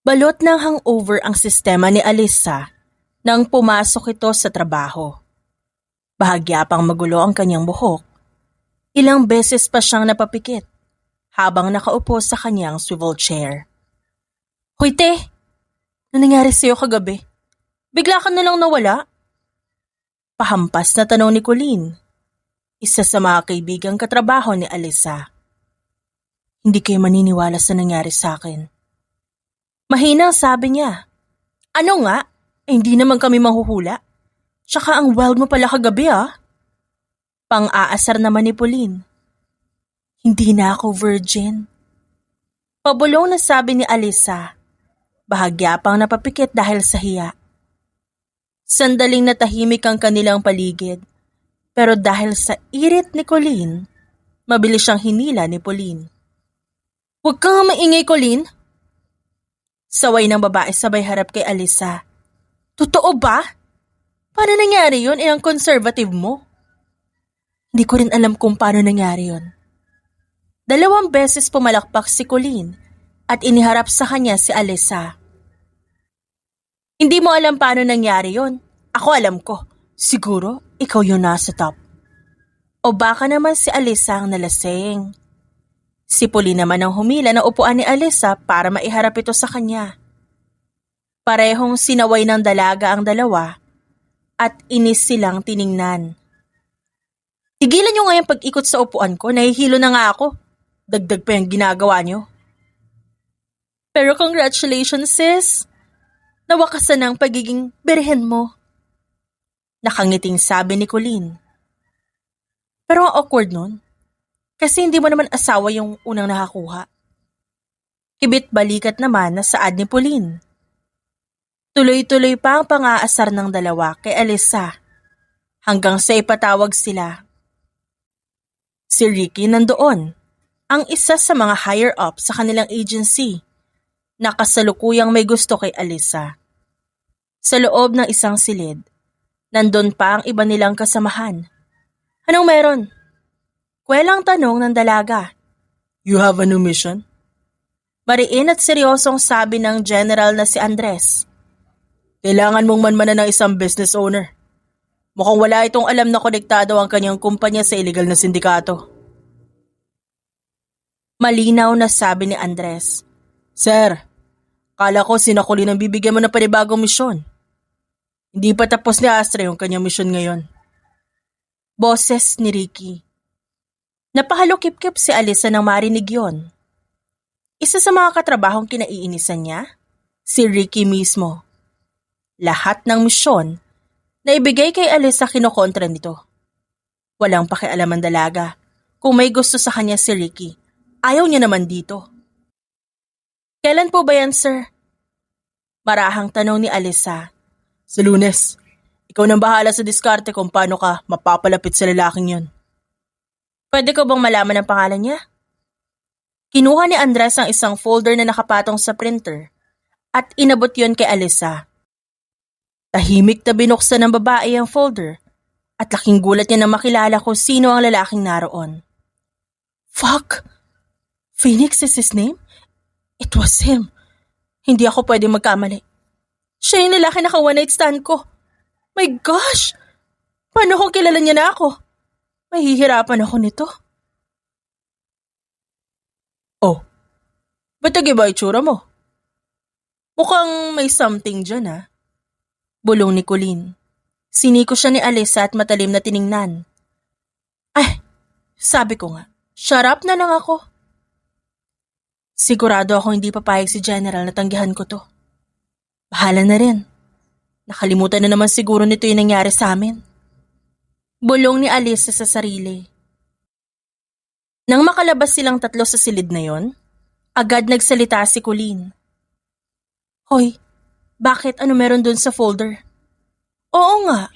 Balot ng hangover ang sistema ni Alyssa nang pumasok ito sa trabaho. Bahagya pang magulo ang kanyang buhok. Ilang beses pa siyang napapikit habang nakaupo sa kanyang swivel chair. Hoy te, ano nangyari sa'yo kagabi? Bigla ka na lang nawala? Pahampas na tanong ni Colleen, isa sa mga kaibigang katrabaho ni Alyssa. Hindi kayo maniniwala sa nangyari sa akin. Mahina sabi niya. Ano nga? Hindi naman kami mahuhula. Tsaka ang wild mo pala kagabi Pang-aasar naman ni Pauline. Hindi na ako virgin. Pabulong na sabi ni Alyssa. Bahagya pang napapikit dahil sa hiya. Sandaling natahimik ang kanilang paligid. Pero dahil sa irit ni Colleen, mabilis siyang hinila ni Pauline. Huwag kang maingay, Colleen. Saway ng babae sabay harap kay Alyssa. Totoo ba? Paano nangyari yun? Ang conservative mo? Hindi ko rin alam kung paano nangyari yun. 2 beses pumalakpak si Colleen at iniharap sa kanya si Alyssa. Hindi mo alam paano nangyari yun. Ako alam ko. Siguro, ikaw yung nasa top. O baka naman si Alyssa ang nalasing. Si Pauline naman ang humila na upuan ni Alyssa para maiharap ito sa kanya. Parehong sinaway ng dalaga ang dalawa at inis silang tiningnan. Tigilan niyo nga yung pag-ikot sa upuan ko, nahihilo na nga ako. Dagdag pa yung ginagawa niyo. Pero congratulations sis, nawakasan ang pagiging birhen mo. Nakangiting sabi ni Colleen. Pero ang awkward nun. Kasi hindi mo naman asawa yung unang nakakuha. Kibit-balikat naman na saad ni Pauline. Tuloy-tuloy pa ang pang-aasar ng dalawa kay Alyssa hanggang sa ipatawag sila. Si Ricky nandoon, ang isa sa mga higher-up sa kanilang agency, na kasalukuyang may gusto kay Alyssa. Sa loob ng isang silid, nandun pa ang iba nilang kasamahan. Anong meron? Kwelang tanong ng dalaga. You have a new mission? Mariin at seryosong sabi ng general na si Andres. Kailangan mong manmanan ng isang business owner. Mukhang wala itong alam na konektado ang kanyang kumpanya sa iligal na sindikato. Malinaw na sabi ni Andres. Sir, kala ko sina Colleen ang bibigyan mo ng panibagong misyon. Hindi pa tapos ni Astra yung kanyang misyon ngayon. Boses ni Ricky. Napahalokip-kip si Alyssa nang marinig yon. Isa sa mga katrabahong kinaiinisan niya, si Ricky mismo. Lahat ng misyon na ibigay kay Alyssa kinokontra nito. Walang pakialam ang dalaga. Kung may gusto sa kanya si Ricky, ayaw niya naman dito. Kailan po ba yan, sir? Marahang tanong ni Alyssa. Sa Lunes. Ikaw nang bahala sa diskarte kung paano ka mapapalapit sa lalaking yun. Pwede ko bang malaman ang pangalan niya? Kinuha ni Andres ang isang folder na nakapatong sa printer at inabot yon kay Alyssa. Tahimik na binuksan ng babae ang folder at laking gulat niya na makilala kung sino ang lalaking naroon. Fuck! Phoenix is his name? It was him. Hindi ako pwede magkamali. Siya yung lalaki na ka-one night stand ko. My gosh! Paano kung kilala niya na ako? Mahihirapan ako nito. Oh, ba't nagiba itsura mo? Mukhang may something dyan Bulong ni Colleen. Siniko siya ni Alyssa at matalim na tiningnan. Ay, sabi ko nga, shut up na lang ako. Sigurado ako hindi papayag si General na tanggihan ko to. Bahala na rin. Nakalimutan na naman siguro nito yung nangyari sa amin. Bulong ni Alyssa sa sarili. Nang makalabas silang tatlo sa silid na yon, agad nagsalita si Colleen. Hoy, bakit ano meron dun sa folder? Oo nga,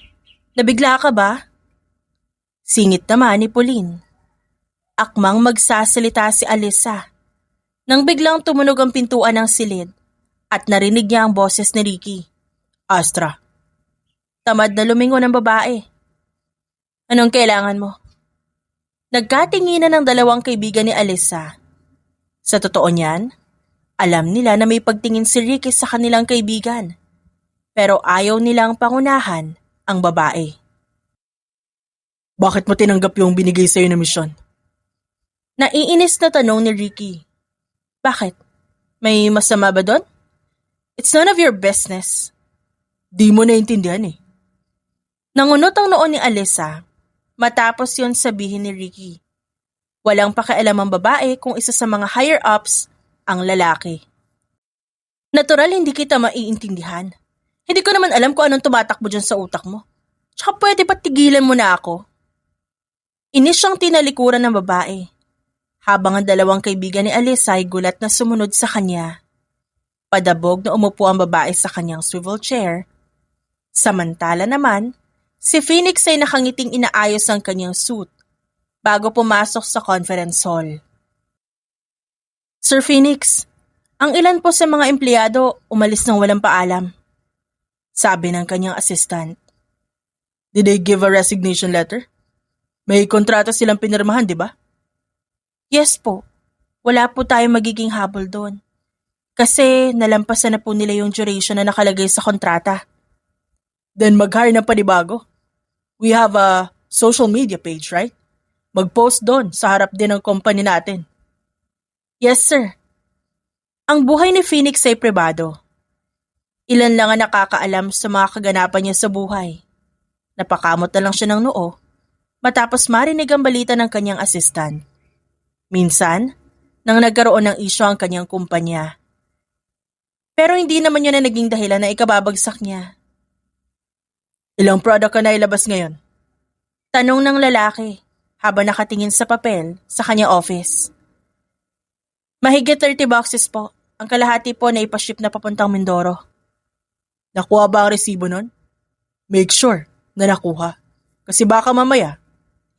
nabigla ka ba? Singit naman ni Pauline. Akmang magsasalita si Alyssa nang biglang tumunog ang pintuan ng silid at narinig niya ang boses ni Ricky. Astra. Tamad na lumingon ang babae. Anong kailangan mo? Nagkatinginan ng dalawang kaibigan ni Alyssa. Sa totoo niyan, Alam nila na may pagtingin si Ricky sa kanilang kaibigan, pero ayaw nilang pangunahan ang babae. Bakit mo tinanggap yung binigay sa'yo na misyon? Naiinis na tanong ni Ricky. Bakit? May masama ba doon? It's none of your business. Di mo naintindihan eh. Nangunot ang noon ni Alyssa matapos yon sabihin ni Ricky. Walang pakialam ang babae kung isa sa mga higher-ups ang lalaki. Natural hindi kita maiintindihan. Hindi ko naman alam kung anong tumatakbo dyan sa utak mo. Tsaka pwede ba tigilan mo na ako? Inis siyang tinalikuran ng babae. Habang ang dalawang kaibigan ni Alyssa ay gulat na sumunod sa kanya. Padabog na umupo ang babae sa kanyang swivel chair. Samantala naman, si Phoenix ay nakangiting inaayos ang kanyang suit bago pumasok sa conference hall. Sir Phoenix, ang ilan po sa mga empleyado umalis ng walang paalam. Sabi ng kanyang assistant. Did they give a resignation letter? May kontrata silang pinirmahan, di ba? Yes po. Wala po tayong magiging habol doon. Kasi nalampasan na po nila yung duration na nakalagay sa kontrata. Then mag-hire ng panibago. We have a social media page, right? Mag-post doon sa harap din ng company natin. Yes, sir. Ang buhay ni Phoenix ay pribado. Ilan lang ang nakakaalam sa mga kaganapan niya sa buhay. Napakamot na lang siya ng noo matapos marinig ang balita ng kanyang assistant. Minsan, nang nagkaroon ng isyu ang kanyang kumpanya. Pero hindi naman yun na naging dahilan na ikababagsak niya. Ilang product ka na ilabas ngayon? Tanong ng lalaki habang nakatingin sa papel sa kanyang office. Mahigit 30 boxes po. Ang kalahati po na ipaship na papuntang Mindoro. Nakuha ba ang resibo nun? Make sure na nakuha. Kasi baka mamaya,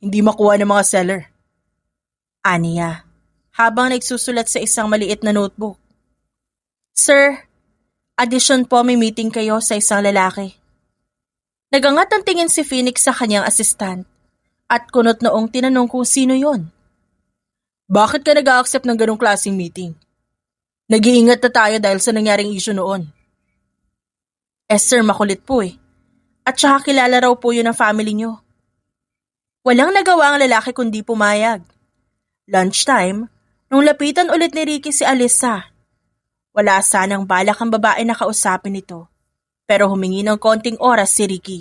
hindi makuha ng mga seller. Aniya, habang nagsusulat sa isang maliit na notebook. Sir, addition po may meeting kayo sa isang lalaki. Nagangat ang tingin si Phoenix sa kanyang assistant at kunot noong tinanong kung sino yon. Bakit ka nag-a-accept ng ganong klaseng meeting? Nag-iingat na tayo dahil sa nangyaring issue noon. Sir, makulit po eh. At saka kilala raw po yun ng family nyo. Walang nagawa ang lalaki kundi pumayag. Lunchtime, nung lapitan ulit ni Ricky si Alyssa. Wala sanang balak ang babae na kausapin ito. Pero humingi ng konting oras si Ricky.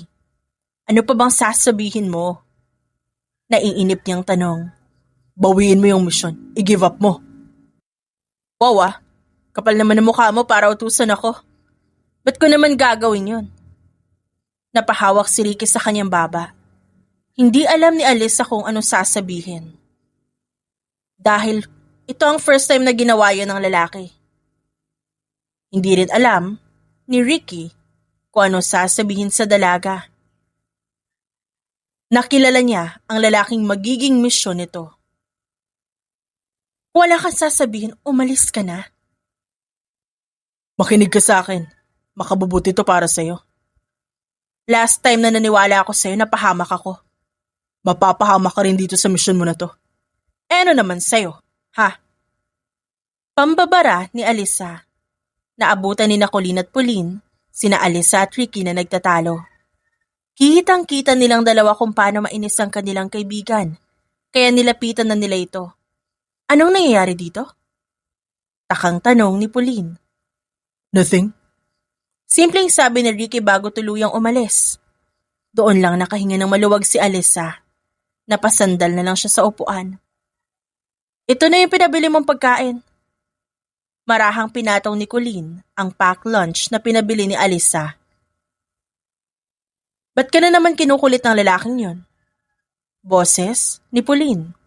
Ano pa bang sasabihin mo? Naiinip niyang tanong. Bawiin mo yung mission. I-give up mo. Wow kapal naman ang mukha mo para utusan ako. Ba't ko naman gagawin yun? Napahawak si Ricky sa kanyang baba. Hindi alam ni Alyssa kung anong sasabihin. Dahil ito ang first time na ginawa yun ng lalaki. Hindi rin alam ni Ricky kung anong sasabihin sa dalaga. Nakilala niya ang lalaking magiging misyon nito. Wala kang sasabihin, umalis ka na. Makinig ka sa akin. Makabubuti to para sa'yo. Last time na naniwala ako sa'yo, napahamak ako. Mapapahamak ka rin dito sa misyon mo na to. Ano naman sa'yo, ha? Pambabara ni Alyssa. Naabutan ni Colleen at Pauline, sina Alyssa at Ricky na nagtatalo. Kitang-kita nilang dalawa kung paano mainis ang kanilang kaibigan, kaya nilapitan na nila ito. Anong nangyayari dito? Takang tanong ni Pauline. Nothing. Simpleng sabi ni Ricky bago tuluyang umalis. Doon lang nakahinga ng maluwag si Alyssa. Napasandal na lang siya sa upuan. Ito na yung pinabili mong pagkain. Marahang pinataw ni Colleen ang pack lunch na pinabili ni Alyssa. Ba't ka na naman kinukulit ng lalaking yon? Boses ni Pauline.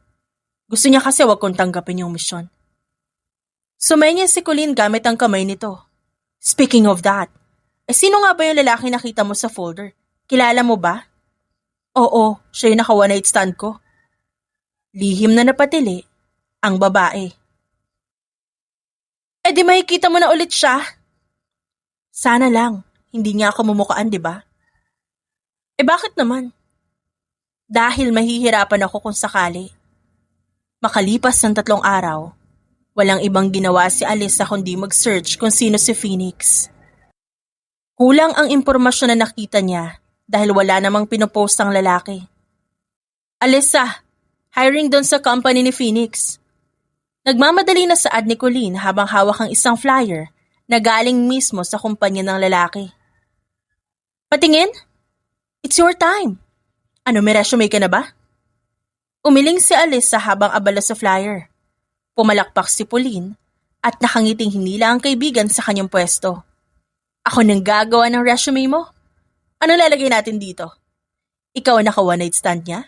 Gusto niya kasi wag kong tanggapin yung misyon. Sumenya si Colleen gamit ang kamay nito. Speaking of that, sino nga ba yung lalaki nakita mo sa folder? Kilala mo ba? Oo, siya yung naka one night stand ko. Lihim na napatili ang babae. Di makikita mo na ulit siya. Sana lang, hindi niya ako mumukaan, di ba? Bakit naman? Dahil mahihirapan ako kung sakali. Makalipas ng 3 araw, Walang ibang ginawa si Alyssa kundi mag-search kung sino si Phoenix. Kulang ang impormasyon na nakita niya dahil wala namang pinopost ang lalaki. Alyssa, hiring doon sa company ni Phoenix. Nagmamadali na saad ni Colleen habang hawak ang isang flyer na galing mismo sa kumpanya ng lalaki. Patingin? It's your time. Ano, may resume ka na ba? Umiling si Alyssa habang abala sa flyer. Pumalakpak si Pauline at nakangiting hinila ang kaibigan sa kanyang pwesto. Ako nang gagawa ng resume mo? Ano lalagay natin dito? Ikaw ang naka-one night stand niya?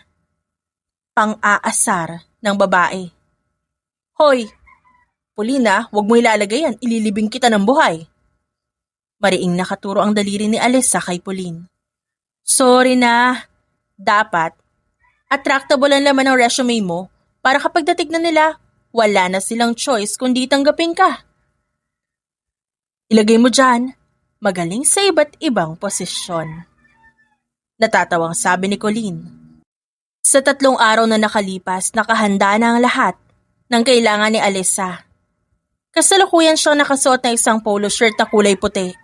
Pang-aasar ng babae. Hoy, Paulina, huwag mo ilalagay yan, ililibing kita ng buhay. Mariing nakaturo ang daliri ni Alyssa kay Pauline. Sorry na, dapat. Attractable ang laman ng resume mo para kapag natignan nila, wala na silang choice kundi tanggapin ka. Ilagay mo dyan, magaling sa iba't ibang posisyon. Natatawang sabi ni Colleen. Sa 3 araw na nakalipas, nakahanda na ang lahat ng kailangan ni Alyssa. Kasalukuyan siyang nakasuot na isang polo shirt na kulay puti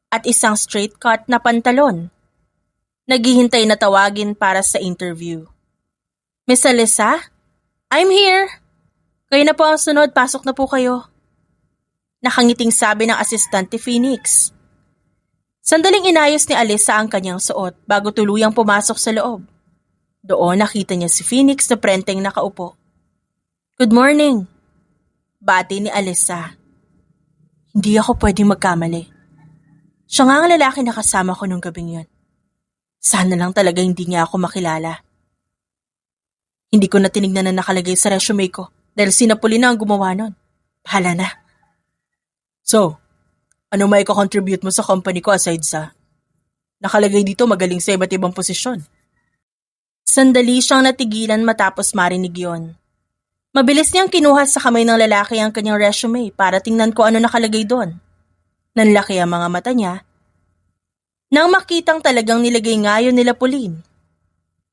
at isang straight cut na pantalon. Naghihintay na tawagin para sa interview. Miss Alyssa, I'm here. Kayo na po ang sunod, pasok na po kayo. Nakangiting sabi ng assistant ni Phoenix. Sandaling inayos ni Alyssa ang kanyang suot bago tuluyang pumasok sa loob. Doon nakita niya si Phoenix na prenteng nakaupo. Good morning. Bati ni Alyssa. Hindi ako pwedeng magkamali. Siya nga ang lalaki na kasama ko nung gabing yun. Sana lang talaga hindi niya ako makilala. Hindi ko na tinignan na nakalagay sa resume ko. Dahil sinapuli na ang gumawa nun. Bahala na. So, ano may i-contribute mo sa company ko aside sa nakalagay dito magaling sa iba't ibang posisyon? Sandali siyang natigilan matapos marinig yon. Mabilis niyang kinuha sa kamay ng lalaki ang kanyang resume para tingnan ko ano nakalagay doon. Nanlaki ang mga mata niya nang makitang talagang nilagay nga yun nila Pauline.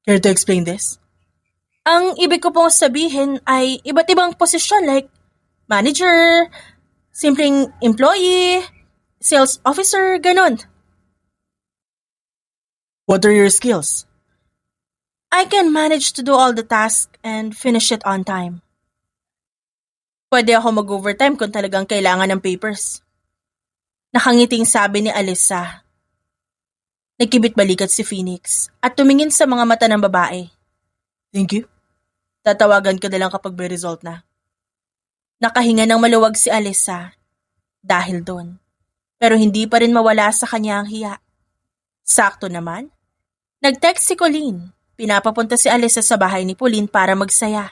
Care to explain this? Ang ibig ko pong sabihin ay iba't ibang posisyon like manager, simpleng employee, sales officer, ganun. What are your skills? I can manage to do all the tasks and finish it on time. Pwede ako mag-overtime kung talagang kailangan ng papers. Nakangiting sabi ni Alyssa. Nagkibit-balikat si Phoenix at tumingin sa mga mata ng babae. Thank you. Tatawagan ka na lang kapag may result na. Nakahinga ng maluwag si Alyssa dahil doon. Pero hindi pa rin mawala sa kanya ang hiya. Sakto naman, nag-text si Colleen. Pinapapunta si Alyssa sa bahay ni Pauline para magsaya.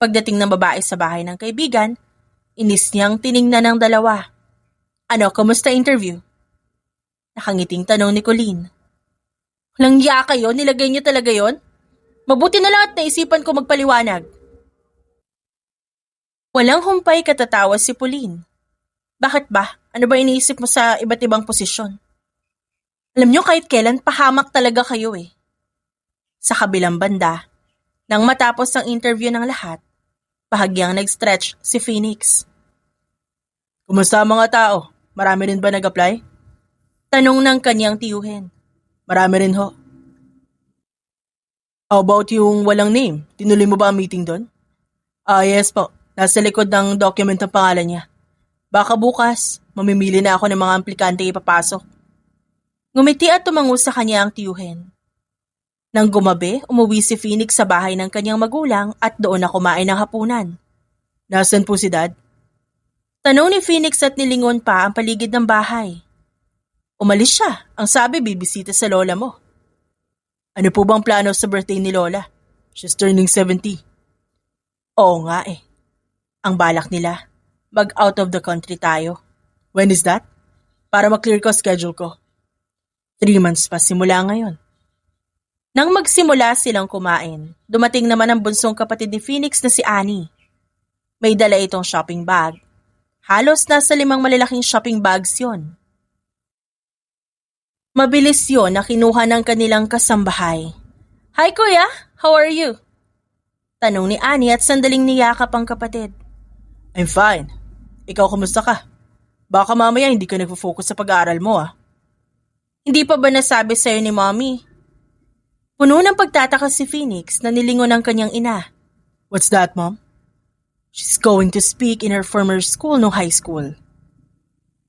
Pagdating ng babae sa bahay ng kaibigan, inis niyang tiningnan ng dalawa. Ano, kumusta interview? Nakangiting tanong ni Colleen. Walang hiya kayo, nilagay niyo talaga yon? Mabuti na lang at naisipan ko magpaliwanag. Walang humpay katatawa si Pauline. Bakit ba? Ano ba iniisip mo sa iba't ibang posisyon? Alam niyo kahit kailan pahamak talaga kayo eh. Sa kabilang banda, nang matapos ang interview ng lahat, bahagyang nag-stretch si Phoenix. Kumusta ang mga tao? Marami rin ba nag-apply? Tanong ng kanyang tiyuhin. Marami rin ho. How about yung walang name? Tinuloy mo ba ang meeting doon? Yes po. Nasa likod ng document ng pangalan niya. Baka bukas, mamimili na ako ng mga aplikante ipapasok. Ngumiti at tumango sa kanya ang tiyuhin. Nang gumabi, umuwi si Phoenix sa bahay ng kanyang magulang at doon na kumain ng hapunan. Nasaan po si Dad? Tanong ni Phoenix at nilingon pa ang paligid ng bahay. Umalis siya. Ang sabi, bibisita sa lola mo. Ano po bang plano sa birthday ni Lola? She's turning 70. Oo nga eh. Ang balak nila, mag-out of the country tayo. When is that? Para maklear ko schedule ko. 3 months pa simula ngayon. Nang magsimula silang kumain, dumating naman ang bunsong kapatid ni Phoenix na si Annie. May dala itong shopping bag. Halos nasa 5 malalaking shopping bags yon. Mabilis yon na kinuha ng kanilang kasambahay. Hi kuya, how are you? Tanong ni Annie at sandaling niyakap ang kapatid. I'm fine. Ikaw, kumusta ka? Baka mamaya hindi ka nagfo-focus sa pag-aaral mo ah. Hindi pa ba nasabi sa'yo ni Mommy? Puno ng pagtataka si Phoenix na nilingon ng kanyang ina. What's that, Mom? She's going to speak in her former school no high school.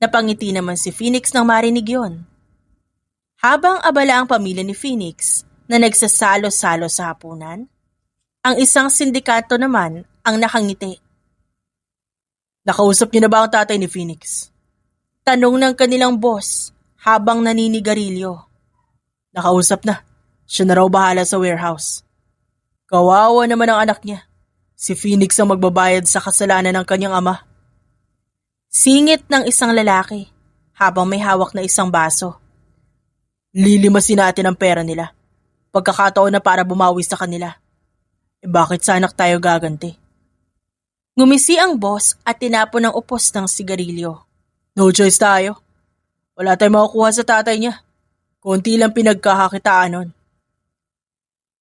Napangiti naman si Phoenix nang marinig yon. Habang abala ang pamilya ni Phoenix na nagsasalo-salo sa hapunan, ang isang sindikato naman ang nakangiti. Nakausap niyo na ba ang tatay ni Phoenix? Tanong ng kanilang boss habang naninigarilyo. Nakausap na. Siya na raw bahala sa warehouse. Kawawa naman ang anak niya. Si Phoenix ang magbabayad sa kasalanan ng kanyang ama. Singit ng isang lalaki habang may hawak na isang baso. Lilimasin natin ang pera nila. Pagkakataon na para bumawi sa kanila. Bakit sa anak tayo gaganti? Ngumisi ang boss at tinapon ng upos ng sigarilyo. No choice tayo. Wala tayong makukuha sa tatay niya. Konti lang pinagkakakitaan nun.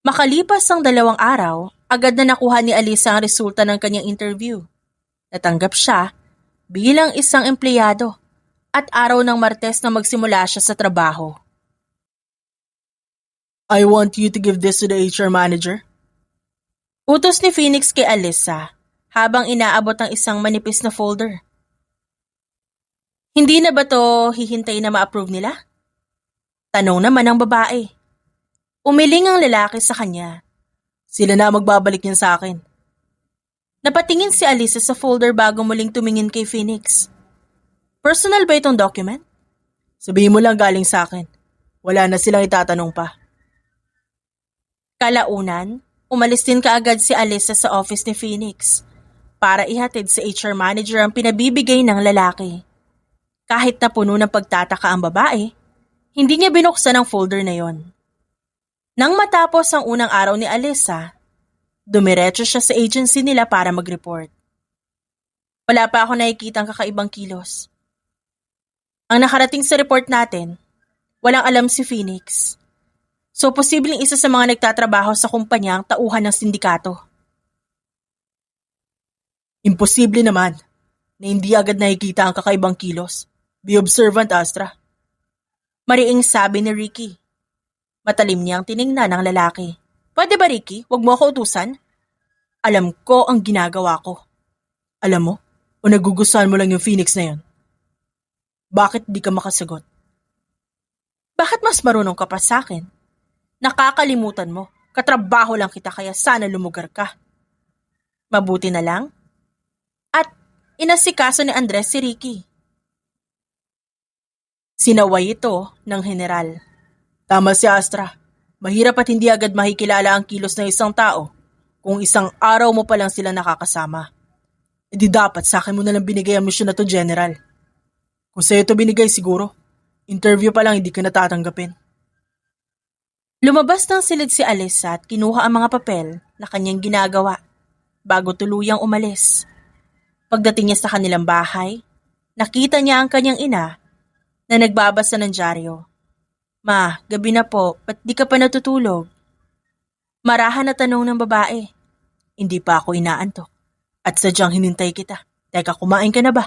Makalipas ang 2 araw, agad na nakuha ni Alisa ang resulta ng kanyang interview. Natanggap siya bilang isang empleyado at araw ng Martes na magsimula siya sa trabaho. I want you to give this to the HR manager. Utos ni Phoenix kay Alisa habang inaabot ang isang manipis na folder. Hindi na ba to hihintay na ma-approve nila? Tanong naman ng babae. Umiling ang lalaki sa kanya. Sila na magbabalik niyan sa akin. Napatingin si Alisa sa folder bago muling tumingin kay Phoenix. Personal ba itong document? Sabihin mo lang galing sa akin. Wala na silang itatanong pa. Kalaunan, umalis din kaagad si Alisa sa office ni Phoenix para ihatid sa HR manager ang pinabibigay ng lalaki. Kahit na puno ng pagtataka ang babae, hindi niya binuksan ang folder na yon. Nang matapos ang unang araw ni Alisa, dumiretso siya sa agency nila para mag-report. Wala pa ako nakikitang kakaibang kilos. Ang nakarating sa report natin, walang alam si Phoenix. So, posibleng isa sa mga nagtatrabaho sa kumpanya ang tauhan ng sindikato. Imposible naman na hindi agad nakikita ang kakaibang kilos. Be observant, Astra. Mariing sabi ni Ricky. Matalim niyang tiningnan ng lalaki. Pwede ba, Ricky? Huwag mo ako utusan? Alam ko ang ginagawa ko. Alam mo? O nagugustuhan mo lang yung Phoenix na yun? Bakit di ka makasagot? Bakit mas marunong ka pa sa akin? Nakakalimutan mo. Katrabaho lang kita kaya sana lumugar ka. Mabuti na lang. At inasikaso ni Andres si Ricky. Sinaway ito ng general. Tama si Astra. Mahirap at hindi agad makikilala ang kilos ng isang tao kung isang araw mo pa lang sila nakakasama. E di dapat sa akin mo na lang binigay ang misyon na to, General. Kung sa'yo ito binigay siguro, interview pa lang hindi ka natatanggapin. Lumabas ng silid si Alisa at kinuha ang mga papel na kanyang ginagawa bago tuluyang umalis. Pagdating niya sa kanilang bahay, nakita niya ang kanyang ina na nagbabasa ng dyaryo. Ma, gabi na po, ba't di ka pa natutulog? Marahan na tanong ng babae. Hindi pa ako inaantok. At sadyang hinintay kita. Teka, kumain ka na ba?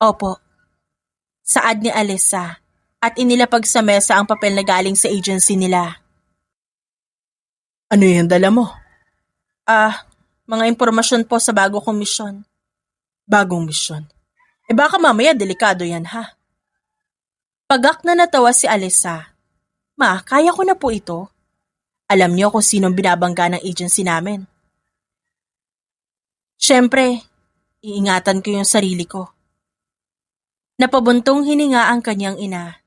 Opo. Saad ni Alisa at inilapag sa mesa ang papel na galing sa agency nila. Ano yung dala mo? Mga impormasyon po sa bago kong misyon. Bagong misyon? Baka mamaya delikado yan ha. Pagak na natawa si Alisa. Ma, kaya ko na po ito. Alam niyo kung sinong binabangga ng agency namin. Siyempre, iingatan ko yung sarili ko. Napabuntong hininga ang kanyang ina.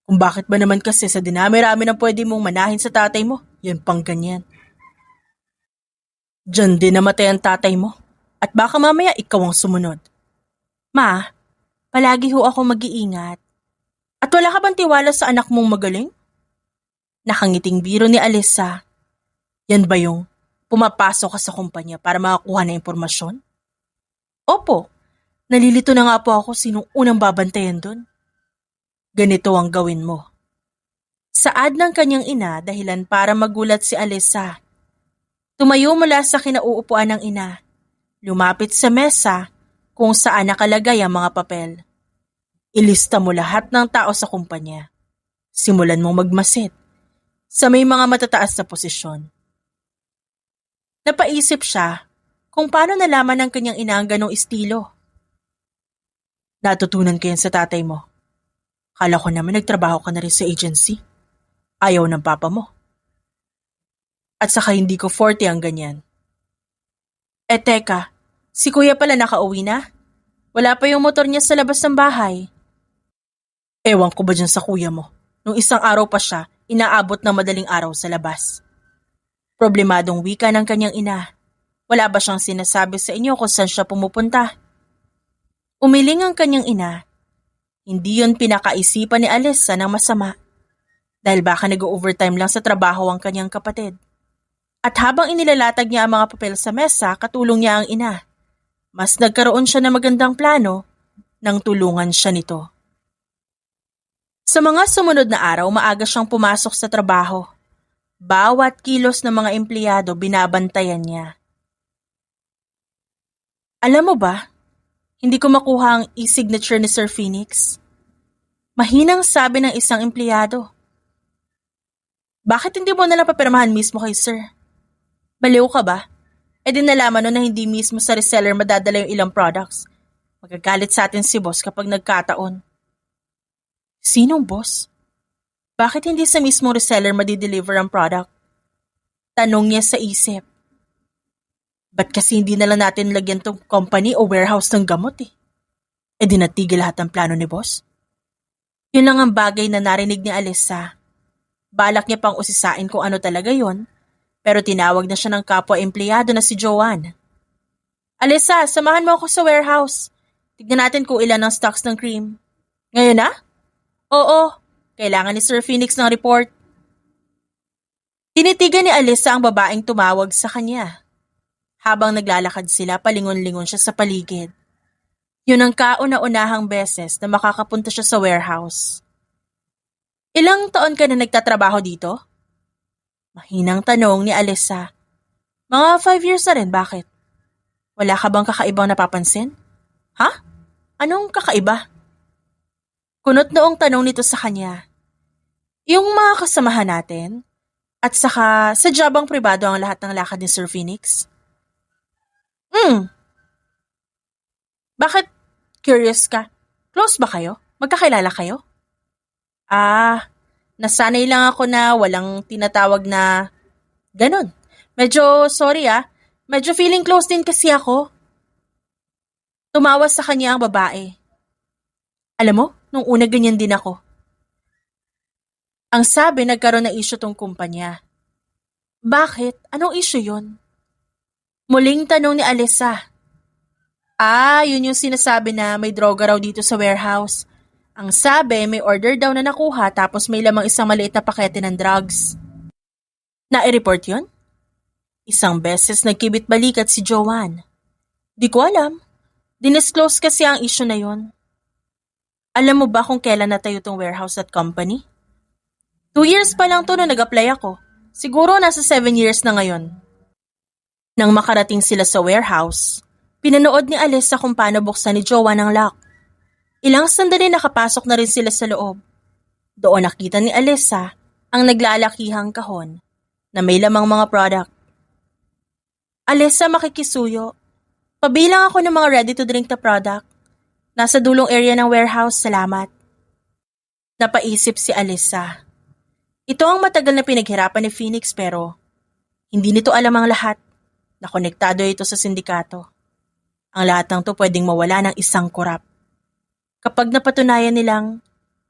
Kung bakit ba naman kasi sa dinami-rami ng pwede mong manahin sa tatay mo, yan pang ganyan. Diyan din namatay ang tatay mo at baka mamaya ikaw ang sumunod. Ma, palagi ho ako mag-iingat. At wala ka bang tiwala sa anak mong magaling? Nakangiting biro ni Alisa. Yan ba yung pumapasok ka sa kumpanya para makakuha ng impormasyon? Opo, nalilito na nga po ako sinong unang babantayan doon. Ganito ang gawin mo. Saad ng kanyang ina dahilan para magulat si Alisa. Tumayo mula sa kinauupuan ng ina Lumapit sa mesa kung saan nakalagay ang mga papel. Ilista mo lahat ng tao sa kumpanya. Simulan mong magmasid sa may mga matataas na posisyon. Napaisip siya kung paano nalaman ng kanyang ina ang ganong estilo. Natutunan ko yan sa tatay mo. Kala ko naman nagtrabaho ka na rin sa agency. Ayaw ng papa mo. At saka hindi ko forte ang ganyan. Teka, si kuya pala nakauwi na? Wala pa yung motor niya sa labas ng bahay. Ewan ko ba dyan sa kuya mo? Nung isang araw pa siya, inaabot ng madaling araw sa labas. Problemadong wika ng kanyang ina. Wala ba siyang sinasabi sa inyo kung saan siya pumupunta? Umiling ang kanyang ina. Hindi yun pinakaisipan ni Alessa ng masama. Dahil baka nag-overtime lang sa trabaho ang kanyang kapatid. At habang inilalatag niya ang mga papel sa mesa, katulong niya ang ina. Mas nagkaroon siya ng magandang plano nang tulungan siya nito. Sa mga sumunod na araw, maaga siyang pumasok sa trabaho. Bawat kilos ng mga empleyado binabantayan niya. Alam mo ba, hindi ko makuha ang e-signature ni Sir Phoenix. Mahinang sabi ng isang empleyado. Bakit hindi mo nalang papirmahan mismo kay Sir? Baliw ka ba? Di nalaman na hindi mismo sa reseller madadala yung ilang products. Magagalit sa atin si boss kapag nagkataon. Sinong boss? Bakit hindi sa mismong reseller madideliver ang product? Tanong niya sa isip. Ba't kasi hindi na lang natin lagyan tong company o warehouse ng gamot eh? Di natigil lahat ng plano ni boss? Yun lang ang bagay na narinig ni Alessa. Balak niya pang usisain kung ano talaga yon, pero tinawag na siya ng kapwa-empleyado na si Joanne. Alessa, samahan mo ako sa warehouse. Tignan natin kung ilan ang stocks ng cream. Ngayon na? Oo, kailangan ni Sir Phoenix ng report. Tinitigan ni Alessa ang babaeng tumawag sa kanya. Habang naglalakad sila, palingon-lingon siya sa paligid. Yun ang kauna-unahang beses na makakapunta siya sa warehouse. Ilang taon ka na nagtatrabaho dito? Mahinang tanong ni Alessa. Mga 5 years na rin, bakit? Wala ka bang kakaibang napapansin? Ha? Anong kakaiba? Kunot noong tanong nito sa kanya. Yung mga kasamahan natin, at saka sa jobang pribado ang lahat ng lakad ni Sir Phoenix? Bakit curious ka? Close ba kayo? Magkakilala kayo? Nasanay lang ako na walang tinatawag na ganon. Medyo sorry medyo feeling close din kasi ako. Tumawa sa kanya ang babae. Alam mo, nung una ganyan din ako. Ang sabi, nagkaroon ng issue tong kumpanya. Bakit? Anong issue yun? Muling tanong ni Alessa. Yun yung sinasabi na may droga raw dito sa warehouse. Ang sabi, may order daw na nakuha tapos may lamang isang maliit na pakete ng drugs. Na-report yun? Isang beses nagkibit-balikat si Joanne. Di ko alam. Dinisclose kasi ang issue na yun. Alam mo ba kung kailan natayo tong warehouse at company? 2 years pa lang to nung nag-apply ako. Siguro nasa 7 years na ngayon. Nang makarating sila sa warehouse, pinanood ni Alessa kung paano buksan ni Joanne ang lock. Ilang sandali nakapasok na rin sila sa loob. Doon nakita ni Alessa ang naglalakihang kahon na may lamang mga product. Alessa, makikisuyo. Pabilang ako ng mga ready-to-drink na product. Nasa dulong area ng warehouse, salamat. Napaisip si Alessa. Ito ang matagal na pinaghirapan ni Phoenix pero hindi nito alam ang lahat. Nakonektado ito sa sindikato. Ang lahat ng to pwedeng mawala ng isang korap. Kapag napatunayan nilang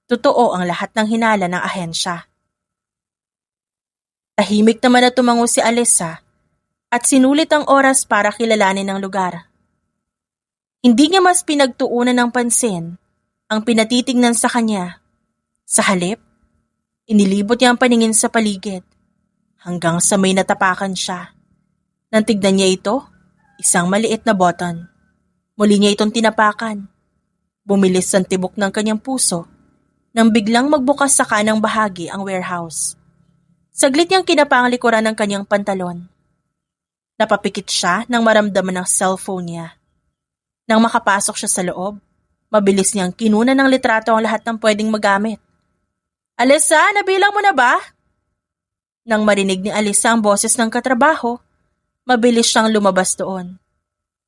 totoo ang lahat ng hinala ng ahensya. Tahimik naman na tumango si Alessa at sinulit ang oras para kilalanin ang lugar. Hindi niya mas pinagtuunan ng pansin ang pinatitignan sa kanya. Sa halip, inilibot niya ang paningin sa paligid hanggang sa may natapakan siya. Nang tignan niya ito, isang maliit na button. Muli niya itong tinapakan. Bumilis ang tibok ng kanyang puso nang biglang magbukas sa kanang bahagi ang warehouse. Saglit niyang kinapa ang likuran ng kanyang pantalon. Napapikit siya nang maramdaman ng cellphone niya. Nang makapasok siya sa loob, mabilis niyang kinuna ng litrato ang lahat ng pwedeng magamit. Alisa, nabilang mo na ba? Nang marinig ni Alisa ang boses ng katrabaho, mabilis siyang lumabas doon.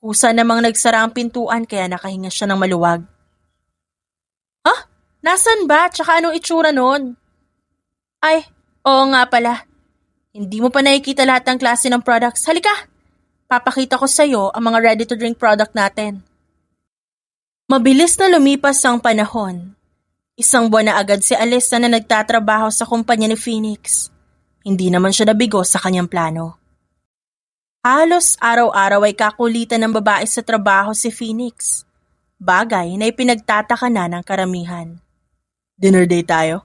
Kusa namang nagsara ang pintuan kaya nakahinga siya ng maluwag. Nasaan ba? Tsaka anong itsura noon? Ay, oo nga pala. Hindi mo pa nakikita lahat ng klase ng products. Halika! Papakita ko sa'yo ang mga ready-to-drink product natin. Mabilis na lumipas ang panahon. Isang buwan na agad si Alisa na nagtatrabaho sa kumpanya ni Phoenix. Hindi naman siya nabigo sa kanyang plano. Halos araw-araw ay kakulitan ng babae sa trabaho si Phoenix. Bagay na ipinagtataka na ng karamihan. Dinner date tayo?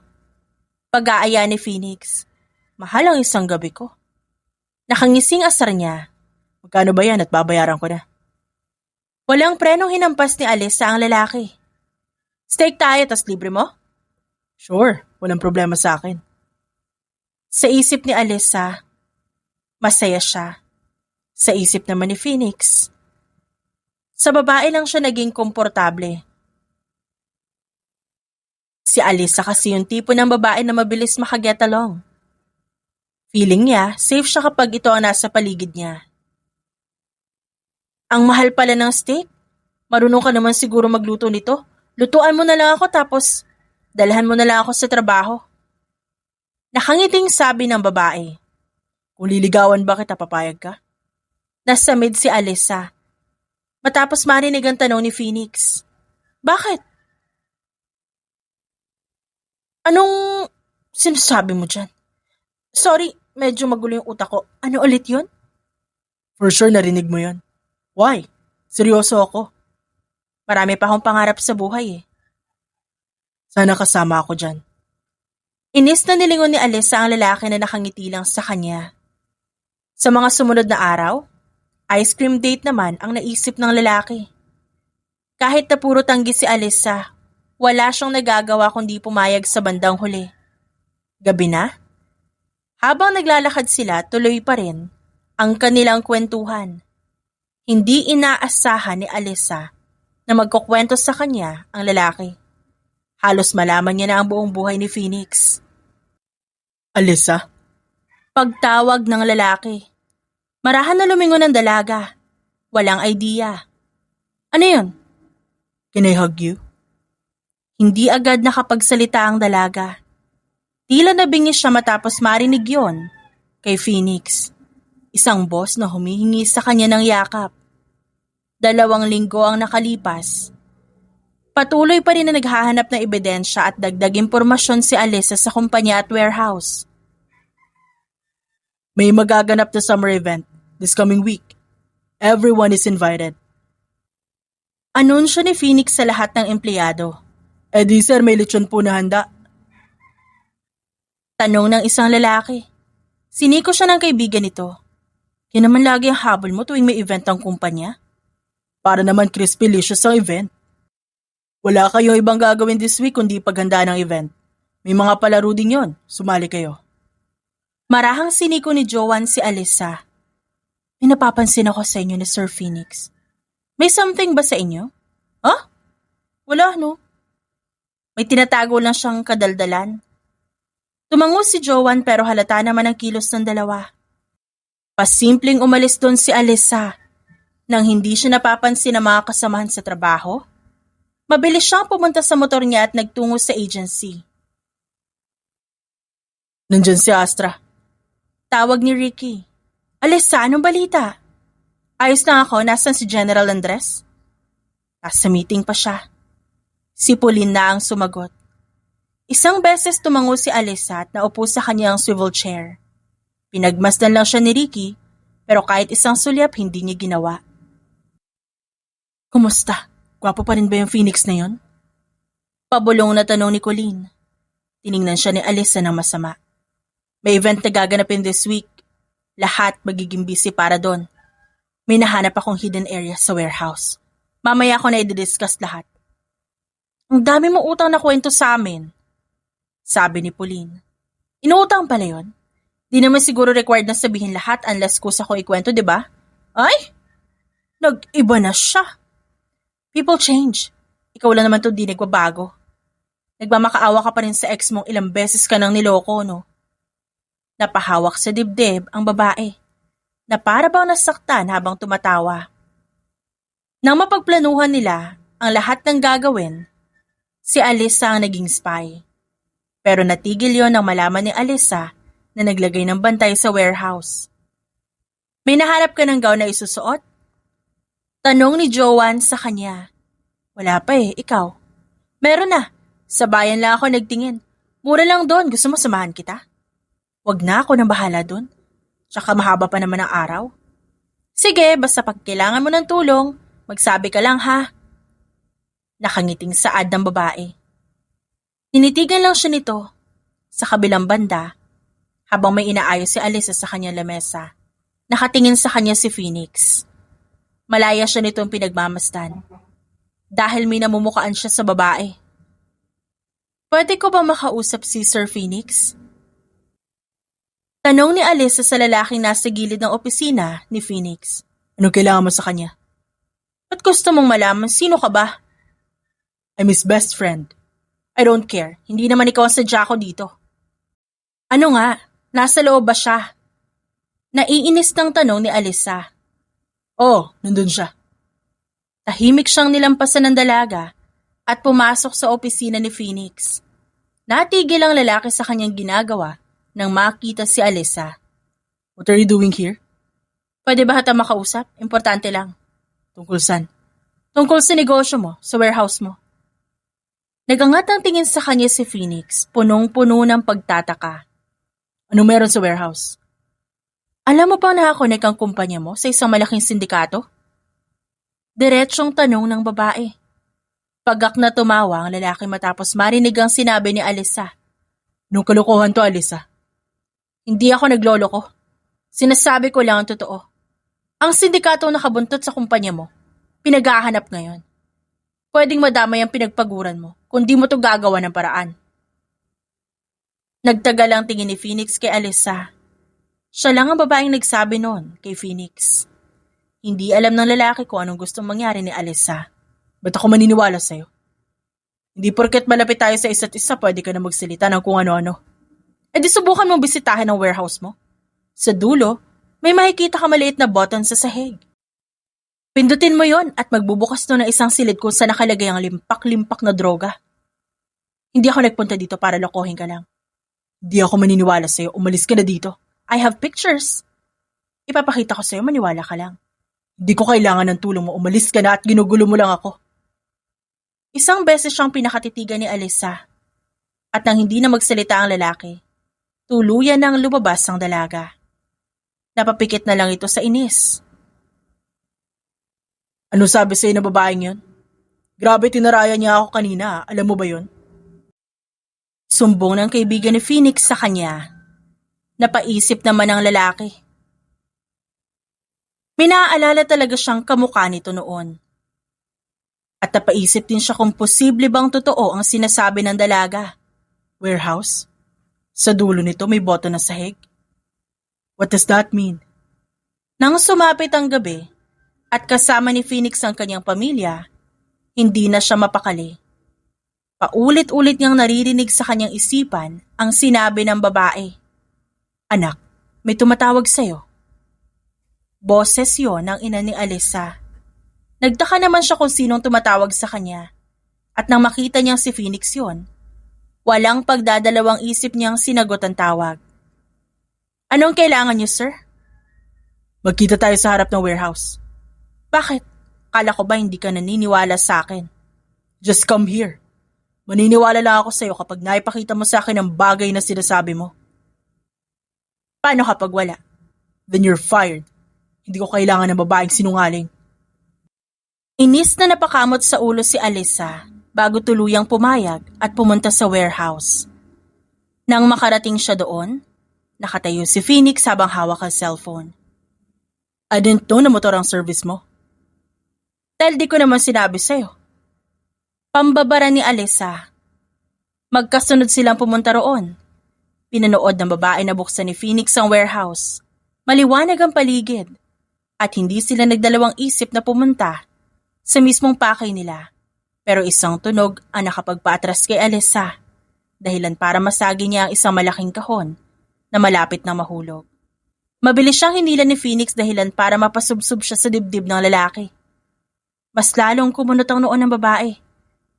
Pag-aaya ni Phoenix. Mahal ang isang gabi ko. Nakangising asar niya. Magkano ba yan at babayaran ko na? Walang prenong hinampas ni Alisa ang lalaki. Steak tayo tas libre mo? Sure, walang problema sa akin. Sa isip ni Alisa, masaya siya. Sa isip naman ni Phoenix, sa babae lang siya naging komportable. Si Alisa kasi yung tipo ng babae na mabilis makaget along. Feeling niya, safe siya kapag ito ang nasa paligid niya. Ang mahal pala ng steak. Marunong ka naman siguro magluto nito. Lutuan mo na lang ako tapos dalhan mo na lang ako sa trabaho. Nakangiting sabi ng babae. Kung liligawan ba kita, papayag ka? Nasamid si Alisa. Matapos marinig ang tanong ni Phoenix. Bakit? Anong sinasabi mo dyan? Sorry, medyo magulo yung utak ko. Ano ulit yun? For sure narinig mo yon. Why? Seryoso ako. Marami pa akong pangarap sa buhay eh. Sana kasama ako dyan. Inis na nilingon ni Alisa ang lalaki na nakangiti lang sa kanya. Sa mga sumunod na araw, ice cream date naman ang naisip ng lalaki. Kahit na puro tanggi si Alisa, wala siyang nagagawa kundi pumayag sa bandang huli. Gabi na? Habang naglalakad sila, tuloy pa rin ang kanilang kwentuhan. Hindi inaasahan ni Alisa na magkukwento sa kanya ang lalaki. Halos malaman niya na ang buong buhay ni Phoenix. Alisa? Pagtawag ng lalaki. Marahan na lumingon ng dalaga. Walang idea. Ano yun? Can I hug you? Hindi agad nakapagsalita ang dalaga. Tila nabingis siya matapos marinig yon kay Phoenix. Isang boss na humihingi sa kanya ng yakap. 2 linggo ang nakalipas. Patuloy pa rin na naghahanap ng ebidensya at dagdag impormasyon si Alisa sa kumpanya at warehouse. May magaganap na summer event this coming week. Everyone is invited. Anunsyo ni Phoenix sa lahat ng empleyado. Di sir, may lechon po na handa. Tanong ng isang lalaki. Siniko siya ng kaibigan nito. Yan naman lagi ang habol mo tuwing may event ang kumpanya. Para naman crispy-licious ang event. Wala kayong ibang gagawin this week kundi paghanda ng event. May mga palaro din yon. Sumali kayo. Marahang siniko ni Joanne si Alisa. May napapansin ako sa inyo ni Sir Phoenix. May something ba sa inyo? Wala, no? May tinatago lang siyang kadaldalan. Tumango si Joanne pero halata naman ang kilos ng dalawa. Pasimpleng umalis doon si Alisa. Nang hindi siya napapansin ng mga kasamahan sa trabaho, mabilis siyang pumunta sa motor niya at nagtungo sa agency. Nandyan si Astra. Tawag ni Ricky. Alisa, anong balita? Ayos lang ako, nasan si General Andres? Nasa meeting pa siya. Si Pauline na ang sumagot. Isang beses tumango si Alisa at naupo sa kanyang swivel chair. Pinagmasdan lang siya ni Ricky, pero kahit isang sulyap hindi niya ginawa. Kumusta? Gwapo pa rin ba yung Phoenix na yon? Pabulong na tanong ni Colleen. Tiningnan siya ni Alisa ng masama. May event na gaganapin this week. Lahat magiging busy para doon. May nahanap akong hidden area sa warehouse. Mamaya ko na i-discuss lahat. Ang dami mong utang na kwento sa amin, sabi ni Pauline. Inuutang pala yon? Di naman siguro required na sabihin lahat unless kusa ko ikwento, di ba? Ay, nag-iba na siya. People change. Ikaw lang naman to di nagbabago. Nagmamakaawa ka pa rin sa ex mong ilang beses ka nang niloko, no? Napahawak sa dibdib ang babae, na para bang nasaktan habang tumatawa. Nang mapagplanuhan nila ang lahat ng gagawin, si Alyssa ang naging spy. Pero natigil yon nang malaman ni Alyssa na naglagay ng bantay sa warehouse. May nahanap ka ng gown na isusuot? Tanong ni Joanne sa kanya. Wala pa ikaw. Meron na. Sa bayan lang ako nagtingin. Mura lang doon, gusto mo samahan kita? Wag na, ako nang bahala doon. Tsaka mahaba pa naman ang araw. Sige, basta pag kailangan mo ng tulong, magsabi ka lang ha. Nakangiting saad ng babae. Tinitigan lang siya nito sa kabilang banda habang may inaayos si Alyssa sa kanyang lamesa. Nakatingin sa kanya si Phoenix. Malaya siya nitong pinagmamasdan dahil may namumukaan siya sa babae. Pwede ko ba makausap si Sir Phoenix? Tanong ni Alyssa sa lalaking nasa gilid ng opisina ni Phoenix. Anong kailangan mo sa kanya? Ba't gusto mong malaman sino ka ba? I'm his best friend. I don't care. Hindi naman ikaw ang sadya ko dito. Ano nga? Nasa loob ba siya? Naiinis ng tanong ni Alyssa. Oh, nandun siya. Tahimik siyang nilampasan ng dalaga at pumasok sa opisina ni Phoenix. Natigil ang lalaki sa kanyang ginagawa nang makita si Alyssa. What are you doing here? Pwede ba kita makausap? Importante lang. Tungkol saan? Tungkol sa negosyo mo, sa warehouse mo. Nagangat ang tingin sa kanya si Phoenix, punong-puno ng pagtataka. Ano meron sa warehouse? Alam mo bang nakakonek ang kumpanya mo sa isang malaking sindikato? Diretsong tanong ng babae. Pagak na tumawa ang lalaki matapos marinig ang sinabi ni Alyssa. Nung kalokohan to, Alyssa? Hindi ako nagloloko. Sinasabi ko lang ang totoo. Ang sindikato nakabuntot sa kumpanya mo, pinaghahanap ngayon. Pwedeng madamay ang pinagpaguran mo kung di mo to gagawa ng paraan. Nagtagal ang tingin ni Phoenix kay Alyssa. Siya lang ang babaeng nagsabi noon kay Phoenix. Hindi alam ng lalaki kung anong gustong mangyari ni Alyssa. Ba't ako maniniwala sa'yo? Hindi porket malapit tayo sa isa't isa, pwede ka na magsalita ng kung ano-ano. E di subukan mong bisitahin ang warehouse mo. Sa dulo, may makikita ka maliit na button sa sahig. Pindutin mo yon at magbubukas to ng isang silid kung saan nakalagay ang limpak-limpak na droga. Hindi ako nagpunta dito para lokohin ka lang. Hindi ako maniniwala sa'yo, umalis ka na dito. I have pictures. Ipapakita ko sa'yo, maniwala ka lang. Hindi ko kailangan ng tulong mo, umalis ka na at ginugulo mo lang ako. Isang beses siyang pinakatitigan ni Alyssa. At nang hindi na magsalita ang lalaki, tuluyan nang lumabas ang dalaga. Napapikit na lang ito sa inis. Ano sabi sa'yo na babaeng yun? Grabe, tinaraya niya ako kanina, alam mo ba yun? Sumbong ng kaibigan ni Phoenix sa kanya. Napaisip naman ang lalaki. May naaalala talaga siyang kamukha nito noon. At napaisip din siya kung posible bang totoo ang sinasabi ng dalaga. Warehouse? Sa dulo nito may boto na sahig? What does that mean? Nang sumapit ang gabi at kasama ni Phoenix ang kanyang pamilya, hindi na siya mapakali. Paulit-ulit niyang naririnig sa kanyang isipan ang sinabi ng babae. Anak, may tumatawag sa'yo. Boses yon ng ina ni Alyssa. Nagtaka naman siya kung sinong tumatawag sa kanya. At nang makita niyang si Phoenix yon, walang pagdadalawang isip niyang sinagot ang tawag. Anong kailangan niyo, sir? Magkita tayo sa harap ng warehouse. Bakit? Kala ko ba hindi ka naniniwala sa akin? Just come here. Maniniwala lang ako sa'yo kapag naipakita mo sa akin ang bagay na sinasabi mo. Paano kapag wala? Then you're fired. Hindi ko kailangan ng babaeng sinungaling. Inis na napakamot sa ulo si Alyssa bago tuluyang pumayag at pumunta sa warehouse. Nang makarating siya doon, nakatayo si Phoenix habang hawak ang cellphone. I didn't know na motor ang service mo. Dahil di ko naman sinabi sa'yo. Pambabara ni Alyssa. Magkasunod silang pumunta roon. Pinanood ng babae na buksan ni Phoenix ang warehouse. Maliwanag ang paligid. at hindi sila nagdalawang isip na pumunta sa mismong pakay nila. Pero isang tunog ang nakapagpaatras kay Alyssa, dahilan para masagi niya ang isang malaking kahon na malapit na mahulog. Mabilis siyang hinila ni Phoenix dahilan para mapasubsob siya sa dibdib ng lalaki. Mas lalong kumunot ang noon ng babae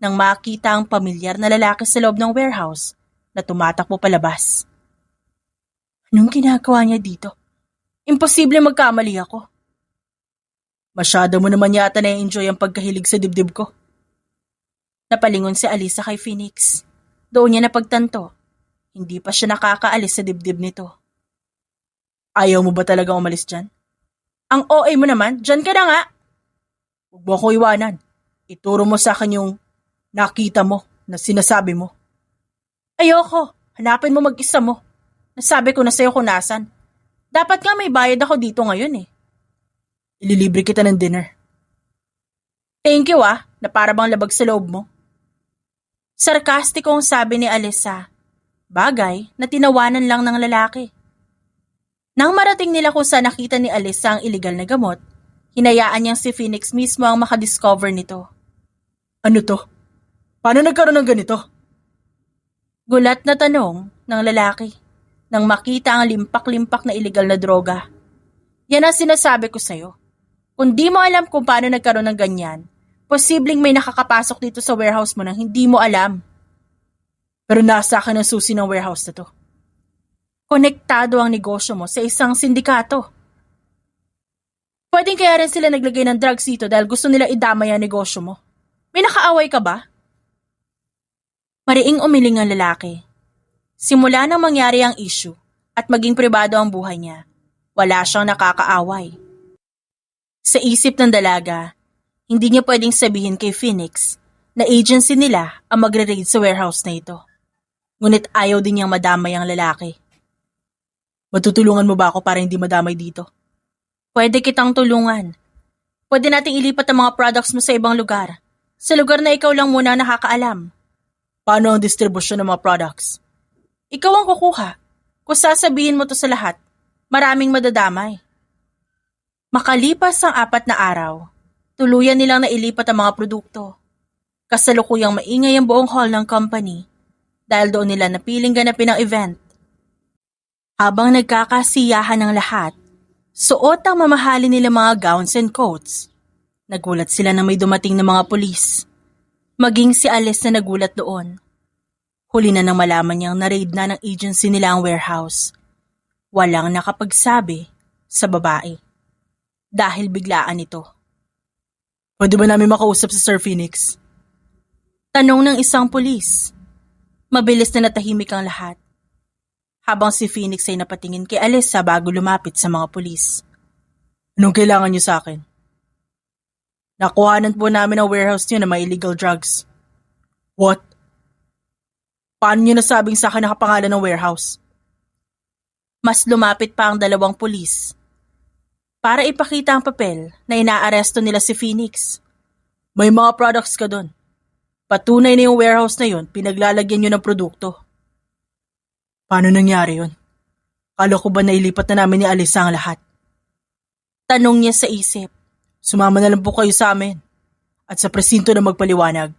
nang makita ang pamilyar na lalaki sa loob ng warehouse na tumatakbo palabas. Anong ginagawa niya dito? Imposible magkamali ako. Masyado mo naman yata na-enjoy ang pagkahilig sa dibdib ko. Napalingon si Alyssa kay Phoenix. Doon niya napagtanto, hindi pa siya nakakaalis sa dibdib nito. Ayaw mo ba talagang umalis dyan? Ang OA mo naman, dyan ka na nga. Huwag mo ako iwanan. Ituro mo sa akin yung nakita mo na sinasabi mo. Ayoko, hanapin mo mag-isa mo. Nasabi ko na sa'yo kung nasan. Dapat nga may bayad ako dito ngayon eh. Ililibre kita ng dinner. Thank you na para bang labag sa loob mo. Sarkastikong sabi ni Alyssa, bagay na tinawanan lang ng lalaki. Nang marating nila kung saan nakita ni Alyssa ang iligal na gamot, hinayaan niyang si Phoenix mismo ang makadiscover nito. Ano to? Paano nagkaroon ng ganito? Gulat na tanong ng lalaki nang makita ang limpak-limpak na iligal na droga. Yan ang sinasabi ko sa'yo. Kung di mo alam kung paano nagkaroon ng ganyan, posibleng may nakakapasok dito sa warehouse mo nang hindi mo alam. Pero nasa akin ang susi ng warehouse na to. Konektado ang negosyo mo sa isang sindikato. Pwedeng kaya rin sila naglagay ng drugs dito dahil gusto nila idamay ang negosyo mo. May nakaaway ka ba? Mariing umiling ang lalaki. Simula nang mangyari ang issue at maging pribado ang buhay niya, wala siyang nakakaaway. Sa isip ng dalaga, hindi niya pwedeng sabihin kay Phoenix na agency nila ang magre-raid sa warehouse na ito. Ngunit ayaw din niyang madamay ang lalaki. Matutulungan mo ba ako para hindi madamay dito? Pwede kitang tulungan. Pwede nating ilipat ang mga products mo sa ibang lugar. Sa lugar na ikaw lang muna nakakaalam. Paano ang distribusyon ng mga products? Ikaw ang kukuha. Kung sasabihin mo to sa lahat, maraming madadamay. Makalipas ang 4 na araw, tuluyan nilang nailipat ang mga produkto. Kasalukuyang maingay ang buong hall ng company dahil doon nila napiling ganapin ang event. Habang nagkakasiyahan ng lahat, suot ang mamahalin nila mga gowns and coats. Nagulat sila na may dumating na mga pulis. Maging si Alice na nagulat doon. Huli na nang malaman niyang na-raid na ng agency nila ang warehouse. Walang nakapagsabi sa babae. Dahil biglaan ito. Pwede ba namin makausap si Sir Phoenix? Tanong ng isang pulis. Mabilis na natahimik ang lahat. Habang si Phoenix ay napatingin kay Alyssa bago lumapit sa mga pulis. Anong kailangan niyo sa akin? Nakuhanan po namin ang warehouse niyo na may illegal drugs. What? Paano niyo nasabing sa akin nakapangalan ng warehouse? Mas lumapit pa ang 2 pulis. Para ipakita ang papel na inaaresto nila si Phoenix. May mga products ka doon. Patunay na yung warehouse na yun, pinaglalagyan niyo ng produkto. Paano nangyari yun? Kala ko ba nailipat na namin ni Alyssa ang lahat? Tanong niya sa isip. Sumama na lang po kayo sa amin at sa presinto na magpaliwanag.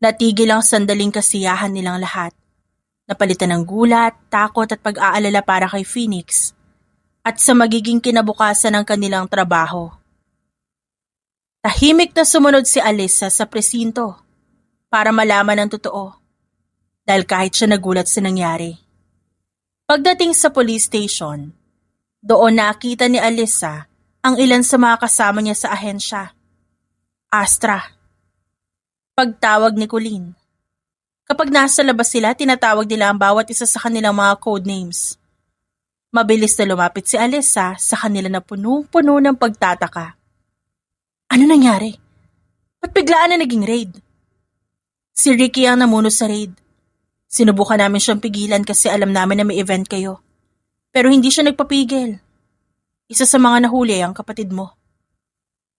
Natigil ang sandaling kasiyahan nilang lahat. Napalitan ng gulat, takot at pag-aalala para kay Phoenix at sa magiging kinabukasan ng kanilang trabaho. Tahimik na sumunod si Alyssa sa presinto para malaman ang totoo. Dahil kahit siya nagulat sa nangyari. Pagdating sa police station, doon nakita ni Alyssa ang ilan sa mga kasama niya sa ahensya. Astra. Pagtawag ni Colleen. Kapag nasa labas sila, tinatawag nila ang bawat isa sa kanilang mga code names. Mabilis na lumapit si Alyssa sa kanila na punong-puno ng pagtataka. Ano nangyari? Ba't biglaan na naging raid? Si Ricky ang namuno sa raid. Sinubukan namin siyang pigilan kasi alam namin na may event kayo. Pero hindi siya nagpapigil. Isa sa mga nahuli ang kapatid mo.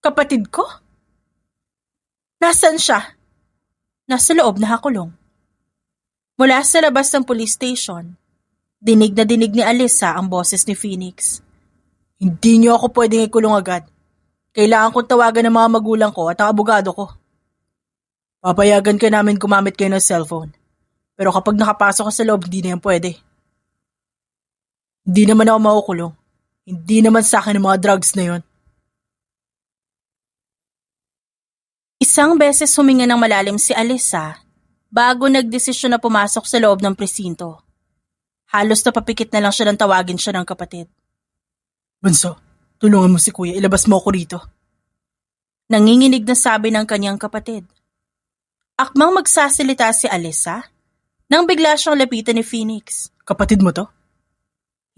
Kapatid ko? Nasaan siya? Nasa loob na hakulong. Mula sa labas ng police station, dinig na dinig ni Alyssa ang boses ni Phoenix. Hindi niyo ako pwedeng ikulong agad. Kailangan kong tawagan ng mga magulang ko at ang abogado ko. Papayagan ka namin gumamit kayo ng cellphone. Pero kapag nakapasok ka sa loob, hindi na yan pwede. Hindi naman ako makukulong. Hindi naman sa akin ang mga drugs na yon. Isang beses huminga ng malalim si Alyssa bago nagdesisyon na pumasok sa loob ng presinto. Halos napapikit na lang siya nang tawagin siya ng kapatid. Bunso, tulungan mo si kuya, ilabas mo ako rito. Nanginginig na sabi ng kanyang kapatid. Akmang magsasalita si Alyssa nang bigla siyang lapitan ni Phoenix. Kapatid mo to?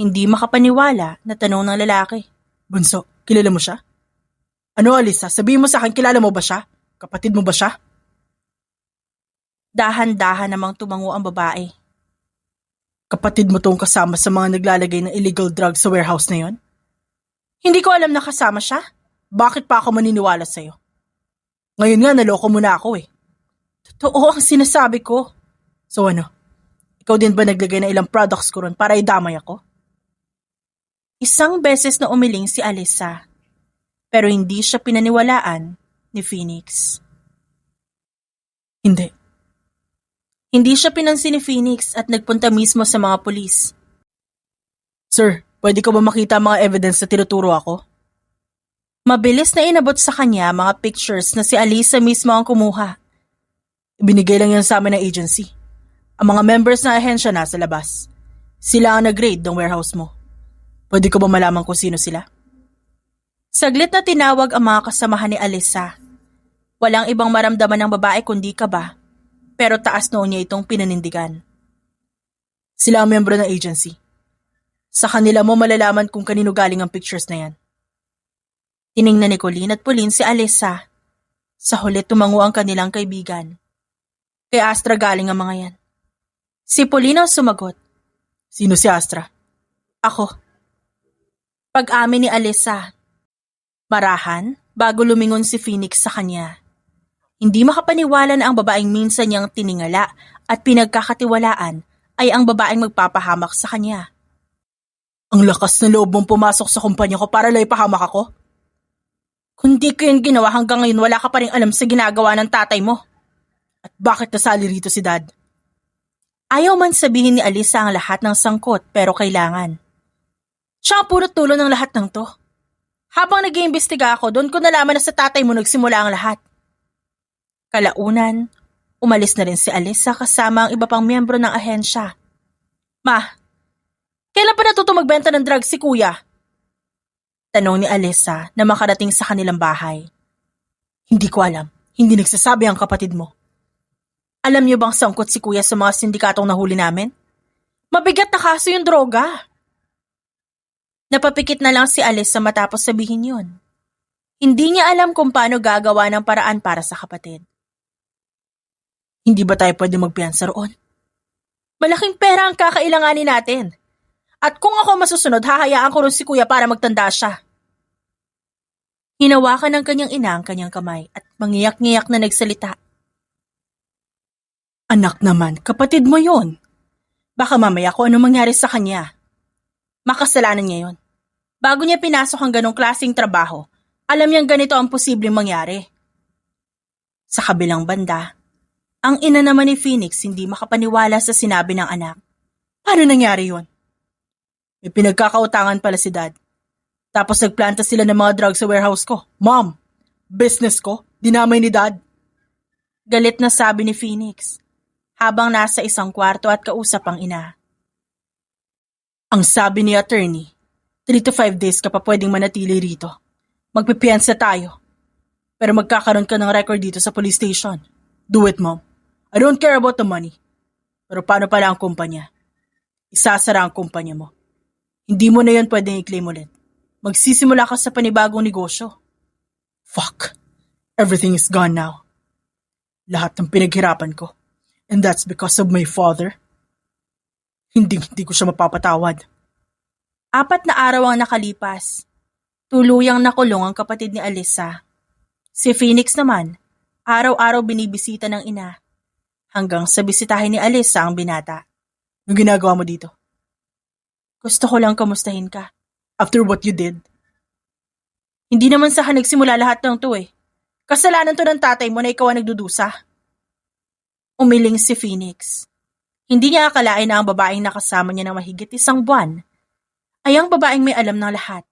Hindi makapaniwala na tanong ng lalaki. Bunso, kilala mo siya? Ano, Alyssa, sabihin mo sa akin, kilala mo ba siya? Kapatid mo ba siya? Dahan-dahan namang tumango ang babae. Kapatid mo tong kasama sa mga naglalagay ng illegal drugs sa warehouse na yon? Hindi ko alam na kasama siya. Bakit pa ako maniniwala sa'yo? Ngayon nga, naloko mo na ako eh. Totoo ang sinasabi ko. So ano? Ikaw din ba naglagay ng ilang products ko ron para idamay ako? Isang beses na umiling si Alyssa, pero hindi siya pinaniwalaan ni Phoenix. Hindi. Hindi siya pinansin ni Phoenix at nagpunta mismo sa mga pulis. Sir, pwede ko ba makita ang mga evidence na tinuturo ako? Mabilis na inabot sa kanya mga pictures na si Alyssa mismo ang kumuha. Ibinigay lang yan sa amin ng agency. Ang mga members ng ahensya nasa labas. Sila ang nag-raid ng warehouse mo. Pwede ko ba malaman kung sino sila? Saglit na tinawag ang mga kasamahan ni Alyssa. Walang ibang maramdaman ng babae kundi kaba, pero taas noon niya itong pinanindigan. Sila ang membro ng agency. Sa kanila mo malalaman kung kanino galing ang pictures na yan. Tiningnan ni Colleen at Pauline si Alyssa. Sa huli tumango ang kanilang kaibigan. Kay Astra galing ang mga yan. Si Pauline ang sumagot. Sino si Astra? Ako. Pag-amin ni Alyssa. Marahan bago lumingon si Phoenix sa kanya. Hindi makapaniwala na ang babaeng minsan niyang tiningala at pinagkakatiwalaan ay ang babaeng magpapahamak sa kanya. Ang lakas na loob mong pumasok sa kumpanya ko para lang ipahamak ako? Kung di ko yun ginawa hanggang ngayon wala ka pa rin alam sa ginagawa ng tatay mo. At bakit nasali rito si Dad? Ayaw man sabihin ni Alyssa ang lahat ng sangkot pero kailangan. Siya ang punot dulo ng lahat ng to. Habang nag-iimbestiga ako, doon ko nalaman na sa tatay mo nagsimula ang lahat. Kalaunan, umalis na rin si Alyssa kasama ang iba pang miyembro ng ahensya. Ma, kailan pa natuto magbenta ng drugs si kuya? Tanong ni Alyssa na makarating sa kanilang bahay. Hindi ko alam. Hindi nagsasabi ang kapatid mo. Alam niyo bang sangkot si kuya sa mga sindikatong nahuli namin? Mabigat na kaso yung droga. Napapikit na lang si Alyssa matapos sabihin yun. Hindi niya alam kung paano gagawa ng paraan para sa kapatid. Hindi ba tayo pwede magpiyansa roon? Malaking pera ang kakailanganin natin. At kung ako masusunod, hahayaan ko rin si kuya para magtanda siya. Hinawakan ng kanyang ina ang kanyang kamay at mangiyak-ngiyak na nagsalita. Anak naman, kapatid mo yon. Baka mamaya kung ano mangyari sa kanya. Makasalanan niya yon. Bago niya pinasok ang ganong klaseng trabaho, alam niyang ganito ang posibleng mangyari. Sa kabilang banda, ang ina naman ni Phoenix hindi makapaniwala sa sinabi ng anak. Paano nangyari yon? May pinagkakautangan pala si Dad. Tapos nagplanta sila ng mga drugs sa warehouse ko. Mom, business ko, dinamay ni Dad. Galit na sabi ni Phoenix, habang nasa isang kwarto at kausap ang ina. Ang sabi ni attorney, 3 to 5 days ka pa pwedeng manatili rito. Magpipiyansa tayo. Pero magkakaroon ka ng record dito sa police station. Do it, Mom. I don't care about the money. Pero paano pala ang kumpanya? Isasara ang kumpanya mo. Hindi mo na yan pwedeng i-claim ulit. Magsisimula ka sa panibagong negosyo. Fuck. Everything is gone now. Lahat ng pinaghirapan ko. And that's because of my father. Hindi ko siya mapapatawad. 4 na araw ang nakalipas. Tuluyang nakulong ang kapatid ni Alyssa. Si Phoenix naman, araw-araw binibisita ng ina. Hanggang sa bisitahin ni Alyssa ang binata. Anong ginagawa mo dito? Gusto ko lang kamustahin ka. After what you did, Hindi naman sa nagsimula lahat ng to eh. Kasalanan to ng tatay mo na ikaw ang nagdudusa. Umiling si Phoenix. Hindi niya akalain na ang babaeng nakasama niya ng mahigit 1 buwan ay ang babaeng may alam ng lahat.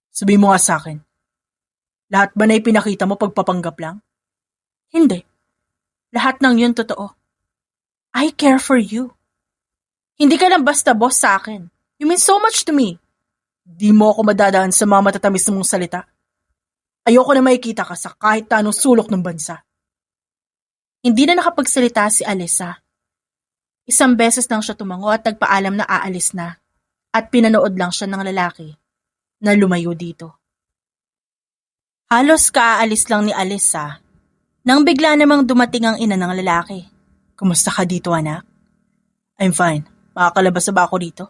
Sabihin mo nga sa akin, lahat ba na ipinakita mo pagpapanggap lang? Hindi. Lahat ng yun totoo. I care for you. Hindi ka lang basta boss sa akin. You mean so much to me. Di mo ako madadaan sa mga matatamis mong salita. Ayoko na makikita ka sa kahit anong sulok ng bansa. Hindi na nakapagsalita si Alyssa. 1 beses lang siya tumango at nagpaalam na aalis na at pinanood lang siya ng lalaki na lumayo dito. Halos kaaalis lang ni Alyssa nang bigla namang dumating ang ina ng lalaki. Kumusta ka dito, anak? I'm fine. Makakalabas na ba ako dito?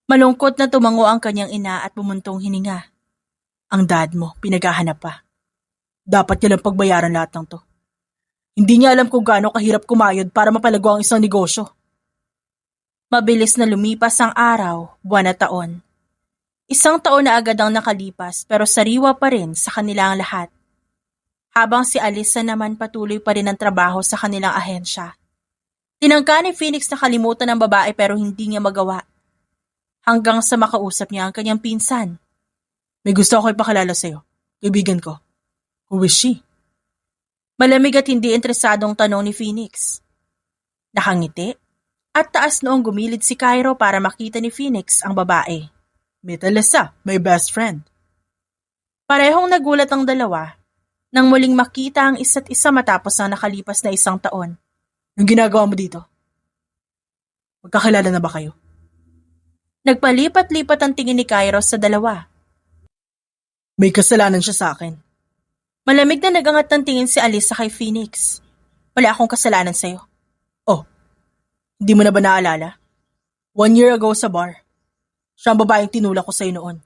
Malungkot na tumango ang kanyang ina at bumuntong hininga. Ang dad mo, pinaghahanap pa. Dapat niya lang pagbayaran lahat ng to. Hindi niya alam kung gaano kahirap kumayod para mapalago ang isang negosyo. Mabilis na lumipas ang araw, buwan at taon. 1 taon na agad ang nakalipas pero sariwa pa rin sa kanilang lahat. Habang si Alyssa naman patuloy pa rin ang trabaho sa kanilang ahensya. Tinangka ni Phoenix na kalimutan ng babae pero hindi niya magawa. Hanggang sa makausap niya ang kanyang pinsan. May gusto ako ipakilala sa'yo. Kaibigan ko. Who is she? Malamig at hindi interesadong tanong ni Phoenix. Nakangiti at taas noong gumilid si Cairo para makita ni Phoenix ang babae. Meet Alyssa, my best friend. Parehong nagulat ang dalawa nang muling makita ang isa't isa matapos ang nakalipas na 1 taon. Yung ginagawa mo dito? Magkakilala na ba kayo? Nagpalipat-lipat ang tingin ni Cairo sa dalawa. May kasalanan siya sa akin. Malamig na nagangat ng tingin si Alyssa kay Phoenix. Wala akong kasalanan sa'yo. Oh, hindi mo na ba naalala? 1 year ago sa bar. Siya ang babaeng tinulak ko sa'yo noon.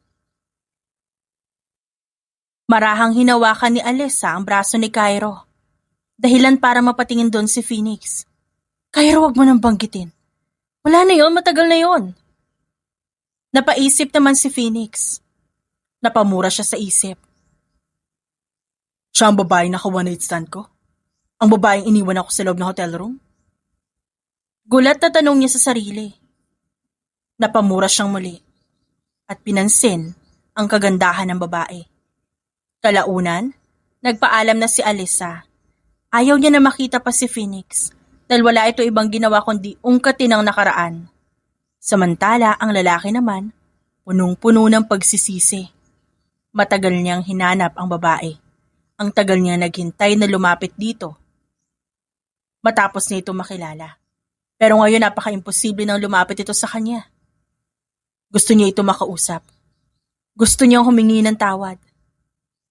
Marahang hinawakan ni Alyssa ang braso ni Cairo. Dahilan para mapatingin doon si Phoenix. Cairo, wag mo nang banggitin. Wala na yon, matagal na yon. Napaisip naman si Phoenix. Napamura siya sa isip. Siya ang babaeng naka-one night stand ko? Ang babaeng iniwan ako sa loob ng hotel room? Gulat na tanong niya sa sarili. Napamura siyang muli at pinansin ang kagandahan ng babae. Kalaunan, nagpaalam na si Alyssa. Ayaw niya na makita pa si Phoenix dahil wala ito ibang ginawa kundi ungkatin ang nakaraan. Samantala, ang lalaki naman, punong-puno ng pagsisisi. Matagal niyang hinanap ang babae. Ang tagal niya naghintay na lumapit dito. Matapos niya ito makilala. Pero ngayon napaka-imposible nang lumapit ito sa kanya. Gusto niya ito makausap. Gusto niyang humingi ng tawad.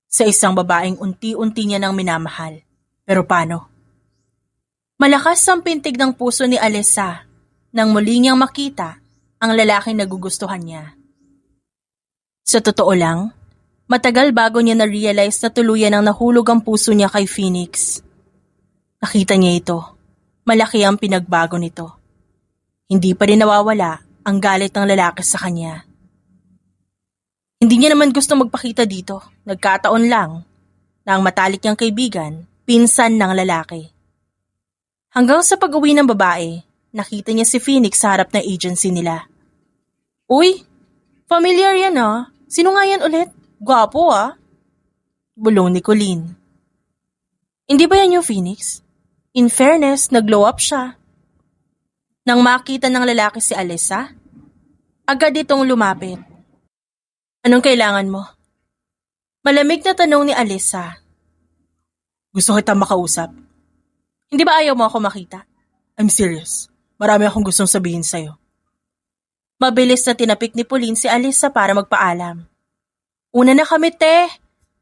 Sa isang babaeng unti-unti niya nang minamahal. Pero paano? Malakas ang pintig ng puso ni Alyssa nang muli niyang makita ang lalaking nagugustuhan niya. Sa totoo lang, matagal bago niya na-realize na tuluyan ang nahulog ang puso niya kay Phoenix. Nakita niya ito. Malaki ang pinagbago nito. Hindi pa rin nawawala ang galit ng lalaki sa kanya. Hindi niya naman gusto magpakita dito. Nagkataon lang na ang matalik niyang kaibigan, pinsan ng lalaki. Hanggang sa pag-uwi ng babae, nakita niya si Phoenix sa harap ng agency nila. Uy, familiar yan ah. Sino nga yan ulit? Gwapo ah. Bulong ni Colleen. Hindi ba yan yung Phoenix? In fairness, nag-glow up siya. Nang makita ng lalaki si Alyssa, agad itong lumapit. Anong kailangan mo? Malamig na tanong ni Alyssa. Gusto kita makausap. Hindi ba ayaw mo ako makita? I'm serious. Marami akong gustong sabihin sa'yo. Mabilis na tinapik ni Pauline si Alyssa para magpaalam. Una na kami, te.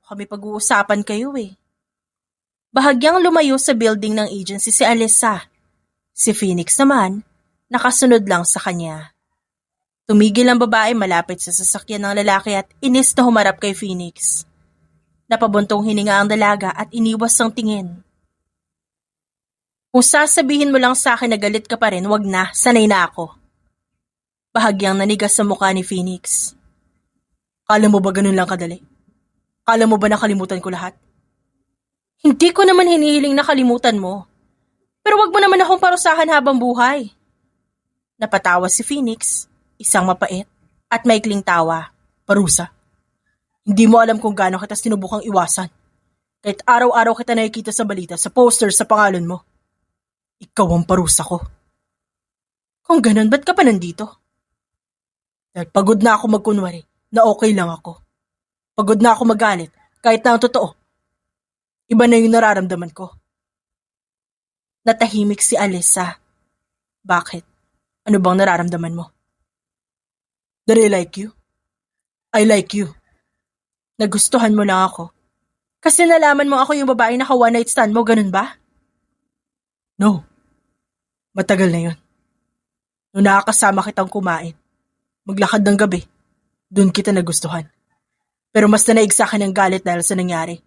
Kami pag-uusapan kayo eh. Bahagyang lumayo sa building ng agency si Alyssa. Si Phoenix naman, nakasunod lang sa kanya. Tumigil ang babae malapit sa sasakyan ng lalaki at inis na humarap kay Phoenix. Napabuntong hininga ang dalaga at iniwas ang tingin. Kung sasabihin mo lang sa akin na galit ka pa rin, wag na, sanay na ako. Bahagyang nanigas sa mukha ni Phoenix. Kala mo ba ganun lang kadali? Kala mo ba nakalimutan ko lahat? Hindi ko naman hinihiling nakalimutan mo. Pero wag mo naman akong parusahan habang buhay. Napatawa si Phoenix, isang mapait at maikling tawa. Parusa. Hindi mo alam kung gaano kita sinubukang iwasan. Kahit araw-araw kita nakikita sa balita, sa poster, sa pangalan mo. Ikaw ang parusa ko. Kung ganun, ba't ka pa nandito? Dahil pagod na ako magkunwari na okay lang ako. Pagod na ako magalit kahit na ang totoo. Iba na yung nararamdaman ko. Natahimik si Alyssa. Bakit? Ano bang nararamdaman mo? That I like you? I like you. Nagustuhan mo lang ako. Kasi nalaman mo ako yung babae na ka-one night stand mo, ganun ba? No. Matagal na yun. Noong nakakasama kitang kumain, maglakad ng gabi, doon kita nagustuhan. Pero mas nanaig sa akin ang galit dahil sa nangyari.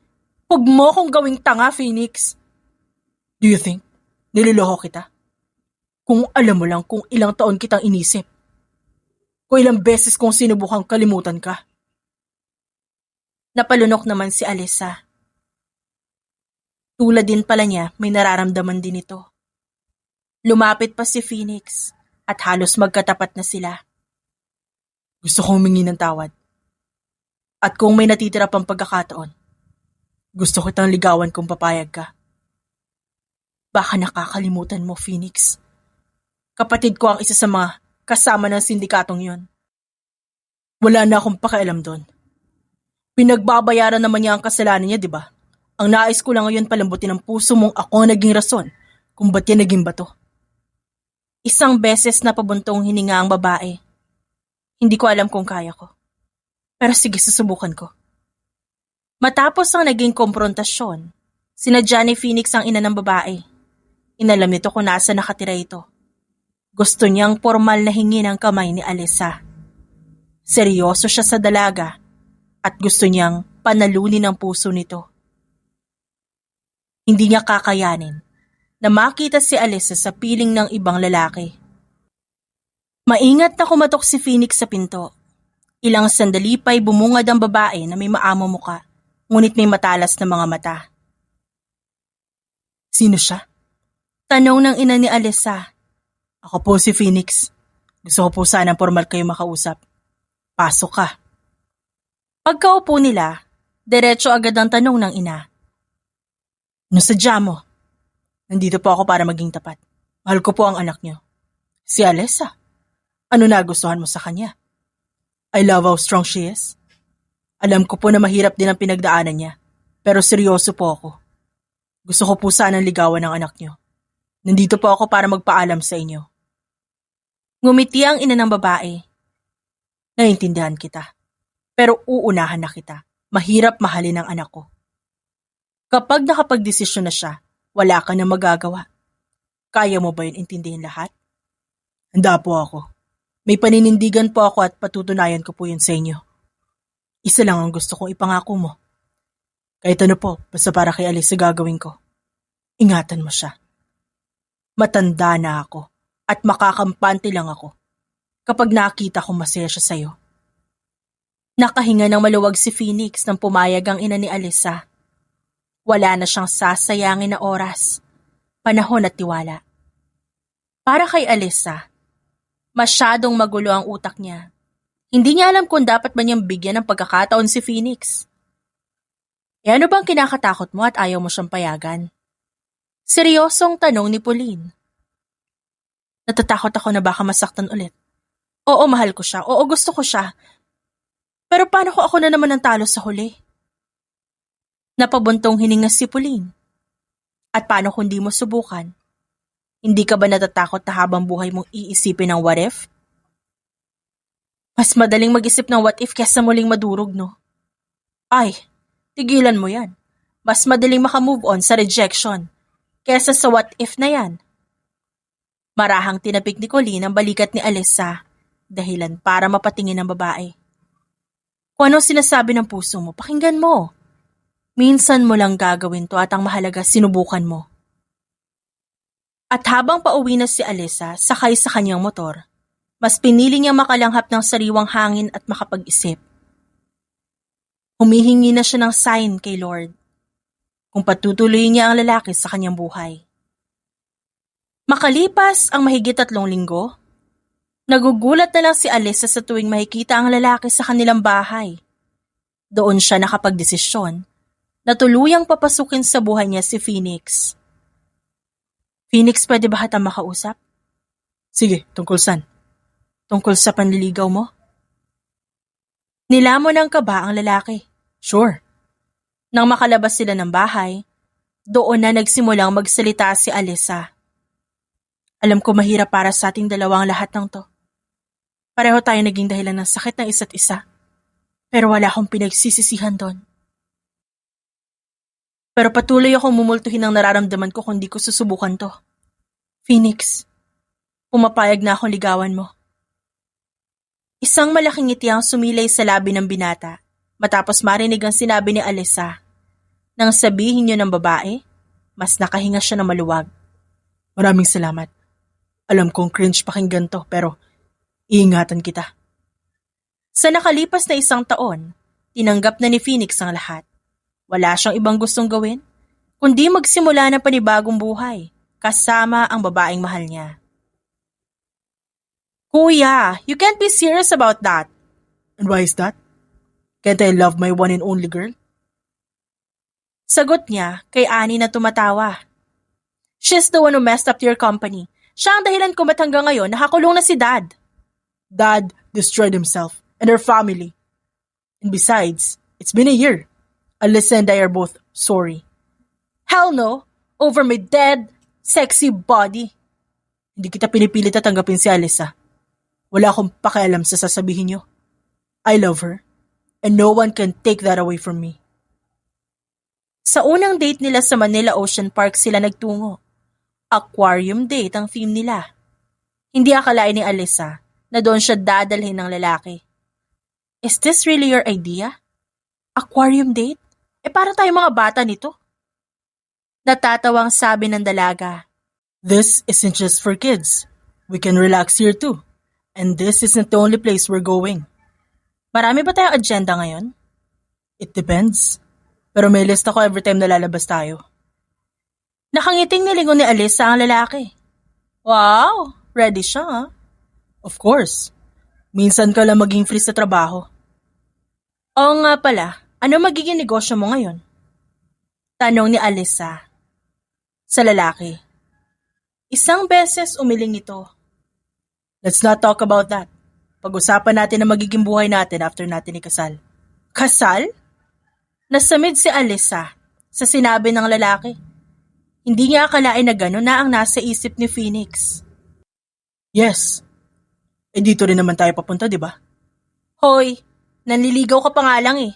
Huwag mo kong gawing tanga, Phoenix. Do you think niloloko kita? Kung alam mo lang kung ilang taon kitang inisip. Kung ilang beses kong sinubukang kalimutan ka. Napalunok naman si Alyssa. Tulad din pala niya, may nararamdaman din ito. Lumapit pa si Phoenix at halos magkatapat na sila. Gusto kong humingi ng tawad. At kung may natitira pang pagkakataon, gusto kitang ligawan kung papayag ka. Baka nakakalimutan mo, Phoenix. Kapatid ko ang isa sa mga kasama ng sindikatong yon. Wala na akong pakialam doon. Pinagbabayaran naman niya ang kasalanan niya, di ba? Ang nais ko lang ngayon palambutin ng puso mong ako ang naging rason kung ba't yan naging bato. Isang beses na pabuntong hininga ang babae. Hindi ko alam kung kaya ko. Pero sige, susubukan ko. Matapos ang naging komprontasyon, sinadya ni Phoenix ang ina ng babae. Inalam nito kung nasa nakatira ito. Gusto niyang formal na hingi ng kamay ni Alyssa. Seryoso siya sa dalaga at gusto niyang panalunin ang puso nito. Hindi niya kakayanin na makita si Alyssa sa piling ng ibang lalaki. Maingat na kumatok si Phoenix sa pinto. Ilang sandali pa'y bumungad ang babae na may maamo muka, ngunit may matalas na mga mata. Sino siya? Tanong ng ina ni Alyssa. Ako po si Phoenix. Gusto ko po sanang formal kayo makausap. Pasok ka. Pagkaupo nila, diretso agad ang tanong ng ina. Ano sadya mo? Nandito po ako para maging tapat. Mahal ko po ang anak niyo. Si Alyssa. Ano nagustuhan mo sa kanya? I love how strong she is. Alam ko po na mahirap din ang pinagdaanan niya. Pero seryoso po ako. Gusto ko po sanang ligawan ng anak niyo. Nandito po ako para magpaalam sa inyo. Ngumiti ang ina ng babae. Naiintindihan kita. Pero uunahan na kita. Mahirap mahalin ang anak ko. Kapag nakapagdesisyon na siya, wala ka na magagawa. Kaya mo ba yun intindihin lahat? Handa po ako. May paninindigan po ako at patutunayan ko po yun sa inyo. Isa lang ang gusto kong ipangako mo. Kahit ano po, basta para kay Alyssa gagawin ko. Ingatan mo siya. Matanda na ako at makakampante lang ako kapag nakita ko masaya siya sa'yo. Nakahinga ng maluwag si Phoenix nang pumayag ang ina ni Alyssa. Wala na siyang sasayangin na oras, panahon at tiwala. Para kay Alyssa, masyadong magulo ang utak niya. Hindi niya alam kung dapat ba niyang bigyan ng pagkakataon si Phoenix. E ano bang kinakatakot mo at ayaw mo siyang payagan? Seryosong tanong ni Pauline. Natatakot ako na baka masaktan ulit. Oo, mahal ko siya. Oo, gusto ko siya. Pero paano ko ako na naman ang talo sa huli? Napabuntong hininga si Pauline. At paano kung di mo subukan? Hindi ka ba natatakot na habang buhay mong iisipin ng what if? Mas madaling mag-isip ng what if kesa muling madurog, no? Ay, tigilan mo yan. Mas madaling makamove on sa rejection kesa sa what if na yan. Marahang tinapik ni Colleen ang balikat ni Alyssa, dahilan para mapatingin ng babae. Kung anong sinasabi ng puso mo, pakinggan mo. Minsan mo lang gagawin to at ang mahalaga sinubukan mo. At habang pauwi na si Alyssa sakay sa kanyang motor, mas pinili niyang makalanghap ng sariwang hangin at makapag-isip. Humihingi na siya ng sign kay Lord kung patutuloy niya ang lalaki sa kanyang buhay. Makalipas ang mahigit 3 linggo, nagugulat na lang si Alyssa sa tuwing makikita ang lalaki sa kanilang bahay. Doon siya nakapagdesisyon na tuluyang papasukin sa buhay niya si Phoenix. Phoenix, pwede ba kita makausap? Sige, tungkol saan? Tungkol sa panliligaw mo? Nilamon ng kaba ang lalaki. Sure. Nang makalabas sila ng bahay, doon na nagsimulang magsalita si Alyssa. Alam ko mahirap para sa ating dalawa ang lahat ng to. Pareho tayo naging dahilan ng sakit ng isa't isa. Pero wala akong pinagsisisihan doon. Pero patuloy akong mumultuhin ang nararamdaman ko kung di ko susubukan to. Phoenix, pumapayag na akong ligawan mo. Isang malaking ngiti ang sumilay sa labi ng binata matapos marinig ang sinabi ni Alyssa. Nang sabihin niyo ng babae, mas nakahinga siya ng maluwag. Maraming salamat. Alam kong cringe pakinggan to, pero iingatan kita. Sa nakalipas na 1 taon, tinanggap na ni Phoenix ang lahat. Wala siyang ibang gustong gawin, kundi magsimula ng panibagong buhay, kasama ang babaeng mahal niya. Kuya, you can't be serious about that. And why is that? Can't I love my one and only girl? Sagot niya kay Annie na tumatawa. She's the one who messed up your company. Siya ang dahilan kung ba't hanggang ngayon nakakulong na si Dad. Dad destroyed himself and her family. And besides, it's been a year. Alyssa and I are both sorry. Hell no! Over my dead, sexy body. Hindi kita pinipilit at tanggapin si Alyssa. Wala akong pakialam sa sasabihin niyo. I love her, and no one can take that away from me. Sa unang date nila sa Manila Ocean Park sila nagtungo. Aquarium date ang theme nila. Hindi akalain ni Alyssa na doon siya dadalhin ng lalaki. Is this really your idea? Aquarium date? Para tayo mga bata nito. Natatawang sabi ng dalaga. This isn't just for kids. We can relax here too. And this isn't the only place we're going. Marami ba tayong agenda ngayon? It depends. Pero may list ako every time na lalabas tayo. Nakangiting nilingon ni Alyssa ang lalaki. Wow, ready siya ha? Of course. Minsan ka lang maging free sa trabaho. Oo nga pala, ano magiging negosyo mo ngayon? Tanong ni Alyssa. Sa lalaki. Isang beses umiling ito. Let's not talk about that. Pag-usapan natin ang magiging buhay natin after natin ikasal. Kasal? Nasamid si Alyssa sa sinabi ng lalaki. Hindi niya akalain na gano'n na ang nasa isip ni Phoenix. Yes. Dito rin naman tayo papunta, di ba? Hoy, nanliligaw ka pa nga lang eh.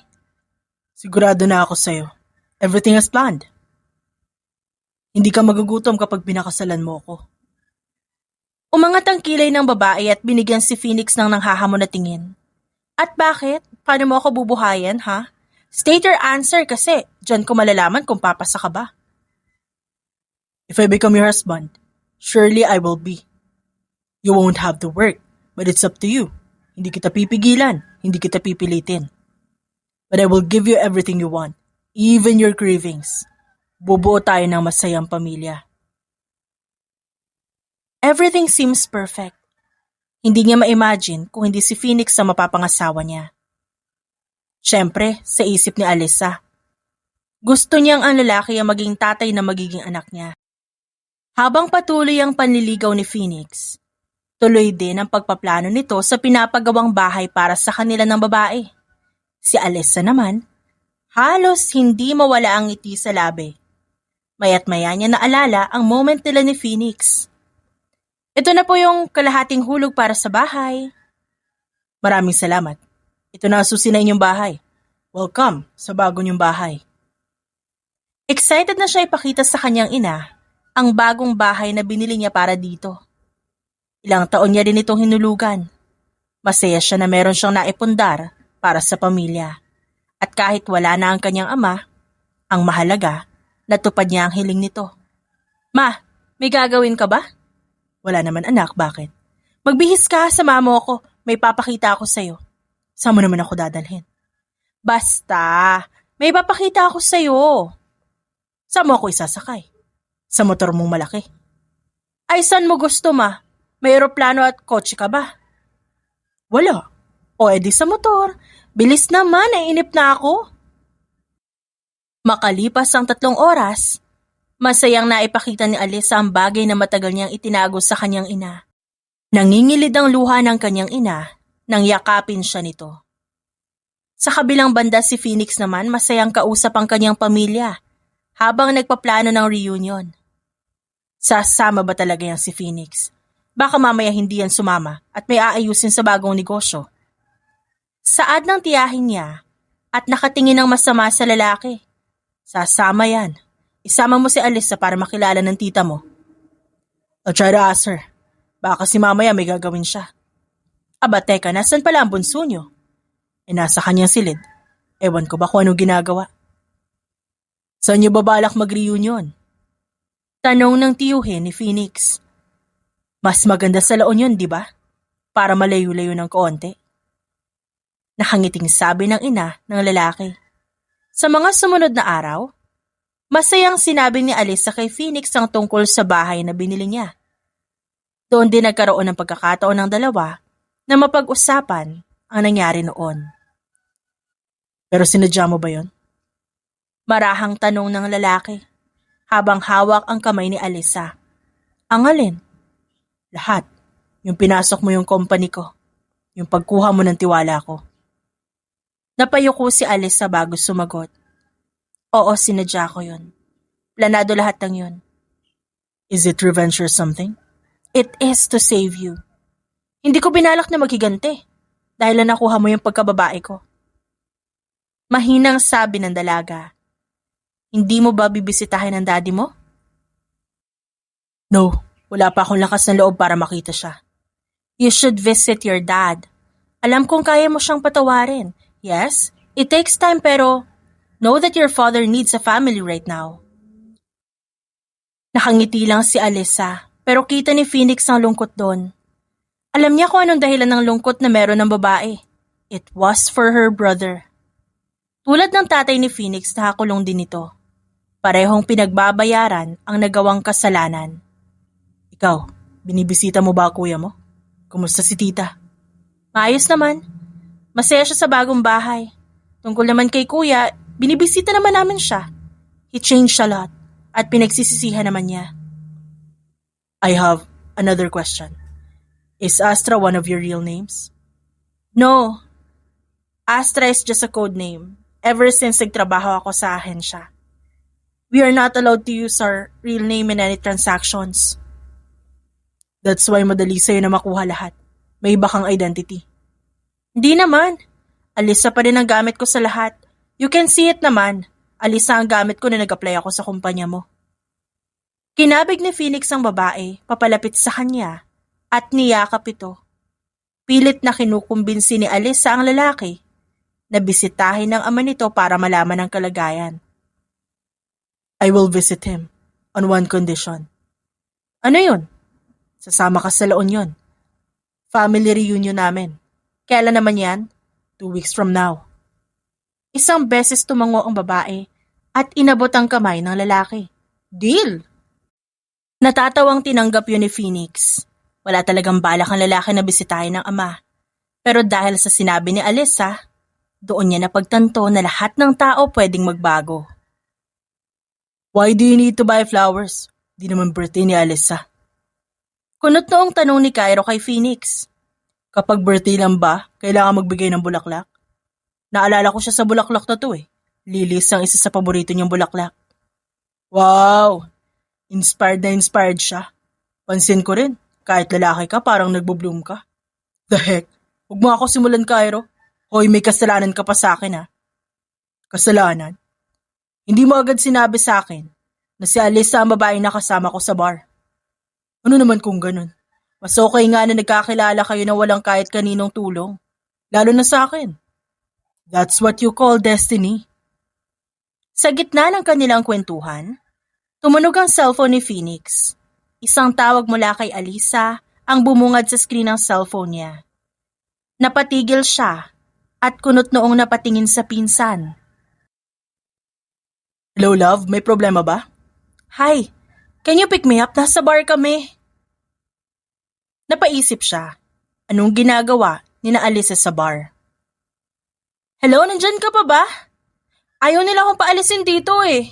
Sigurado na ako sa'yo. Everything is planned. Hindi ka magugutom kapag pinakasalan mo ako. Umangat ang kilay ng babae at binigyan si Phoenix ng nanghahamon na tingin. At bakit? Paano mo ako bubuhayan, ha? State your answer kasi dyan ko malalaman kung papasa ka ba. If I become your husband, surely I will be. You won't have to work, but it's up to you. Hindi kita pipigilan, hindi kita pipilitin. But I will give you everything you want, even your cravings. Bubuo tayo ng masayang pamilya. Everything seems perfect. Hindi niya ma-imagine kung hindi si Phoenix ang mapapangasawa niya. Siyempre, sa isip ni Alyssa, gusto niyang ang lalaki ang maging tatay na magiging anak niya. Habang patuloy ang panliligaw ni Phoenix, tuloy din ang pagpaplano nito sa pinapagawang bahay para sa kanila ng babae. Si Alyssa naman, halos hindi mawala ang ngiti sa labi. Maya't maya niya naalala ang moment nila ni Phoenix. Ito na po yung kalahating hulog para sa bahay. Maraming salamat. Ito na ang susi na inyong bahay. Welcome sa bago niyong bahay. Excited na siya ipakita sa kanyang ina ang bagong bahay na binili niya para dito. Ilang taon niya rin itong hinulugan. Masaya siya na meron siyang naipundar para sa pamilya. At kahit wala na ang kanyang ama, ang mahalaga, natupad niya ang hiling nito. Ma, may gagawin ka ba? Wala naman anak, bakit? Magbihis ka, sama mo ako. May papakita ako sa'yo. Saan mo naman ako dadalhin? Basta, may papakita ako sa'yo. Saan mo ako isasakay? Sa motor mong malaki? Ay, saan mo gusto ma? May eroplano at kotse ka ba? Wala. O edi sa motor. Bilis naman, naiinip na ako. Makalipas ang 3 oras, masayang naipakita ni Alyssa ang bagay na matagal niyang itinago sa kanyang ina. Nangingilid ang luha ng kanyang ina nang yakapin siya nito. Sa kabilang banda si Phoenix naman masayang kausap ang kanyang pamilya habang nagpaplano ng reunion. Sasama ba talaga yan si Phoenix? Baka mamaya hindi yan sumama at may aayusin sa bagong negosyo. Saad ng tiyahin niya at nakatingin ng masama sa lalaki. Sasama yan. Isama mo si Alyssa para makilala ng tita mo. I'll try to ask her. Baka si mamaya may gagawin siya. Aba teka, nasan pala ang bunso niyo? Nasa kanyang silid. Ewan ko ba kung anong ginagawa. Saan niyo ba balak mag-reunion? Tanong ng tiyuhin ni Phoenix. Mas maganda sa La Union, di ba? Para malayo-layo ng konti. Nakangiting sabi ng ina ng lalaki. Sa mga sumunod na araw, masayang sinabi ni Alyssa kay Phoenix ang tungkol sa bahay na binili niya. Doon din nagkaroon ng pagkakataon ng dalawa na mapag-usapan ang nangyari noon. Pero sinadya mo ba yon? Marahang tanong ng lalaki habang hawak ang kamay ni Alyssa. Ang alin? Lahat. Yung pinasok mo yung company ko. Yung pagkuha mo ng tiwala ko. Napayuko si Alyssa bago sumagot. Oo, sinadya ko yun. Planado lahat ng yun. Is it revenge or something? It is to save you. Hindi ko binalak na maghiganti dahil na nakuha mo yung pagkababae ko. Mahinang sabi ng dalaga. Hindi mo ba bibisitahin ang daddy mo? No, wala pa akong lakas ng loob para makita siya. You should visit your dad. Alam kong kaya mo siyang patawarin. Yes, it takes time pero know that your father needs a family right now. Nakangiti lang si Alyssa pero kita ni Phoenix ang lungkot doon. Alam niya kung anong dahilan ng lungkot na meron ng babae. It was for her brother. Tulad ng tatay ni Phoenix, nakakulong din ito. Parehong pinagbabayaran ang nagawang kasalanan. Ikaw, binibisita mo ba kuya mo? Kumusta si tita? Maayos naman. Masaya siya sa bagong bahay. Tungkol naman kay kuya, binibisita naman namin siya. He changed a lot at pinagsisisihan naman niya. I have another question. Is Astra one of your real names? No. Astra is just a code name. Ever since nagtrabaho ako sa ahensya. We are not allowed to use our real name in any transactions. That's why madali sa'yo na makuha lahat. May iba kang identity. Hindi naman. Alyssa pa rin ang gamit ko sa lahat. You can see it naman. Alyssa ang gamit ko na nag-apply ako sa kumpanya mo. Kinabig ni Phoenix ang babae, papalapit sa kanya, at niyakap ito. Pilit na kinukumbinsi ni Alyssa ang lalaki na bisitahin ng ama nito para malaman ang kalagayan. I will visit him on one condition. Ano yun? Sasama ka sa La Union. Family reunion namin. Kailan naman yan? 2 weeks from now. Isang beses tumango ang babae at inabot ang kamay ng lalaki. Deal! Natatawang tinanggap yun ni Phoenix. Wala talagang balak ang lalaki na bisitahin ng ama. Pero dahil sa sinabi ni Alyssa, doon niya napagtanto na lahat ng tao pwedeng magbago. Why do you need to buy flowers? Di naman birthday ni Alyssa. Kunot noong tanong ni Cairo kay Phoenix. Kapag birthday lang ba, kailangan magbigay ng bulaklak? Naalala ko siya sa bulaklak na to eh. Lilis ang isa sa paborito niyang bulaklak. Wow! Inspired na inspired siya. Pansin ko rin, kahit lalaki ka parang nagbo-bloom ka. The heck? Huwag mo ako simulan, Cairo. Hoy, may kasalanan ka pa sa akin ha. Kasalanan? Hindi mo agad sinabi sa akin na si Alyssa ang babae na kasama ko sa bar. Ano naman kung ganun? Mas okay nga na nagkakilala kayo na walang kahit kaninong tulong. Lalo na sa akin. That's what you call destiny. Sa gitna ng kanilang kwentuhan, tumunog ang cellphone ni Phoenix. Isang tawag mula kay Alyssa ang bumungad sa screen ng cellphone niya. Napatigil siya at kunot noong napatingin sa pinsan. Hello love, may problema ba? Hi, can you pick me up? Nasa bar kami. Napaisip siya. Anong ginagawa ni na Alyssa sa bar? Hello, nandyan ka pa ba? Ayaw nila akong paalisin dito eh.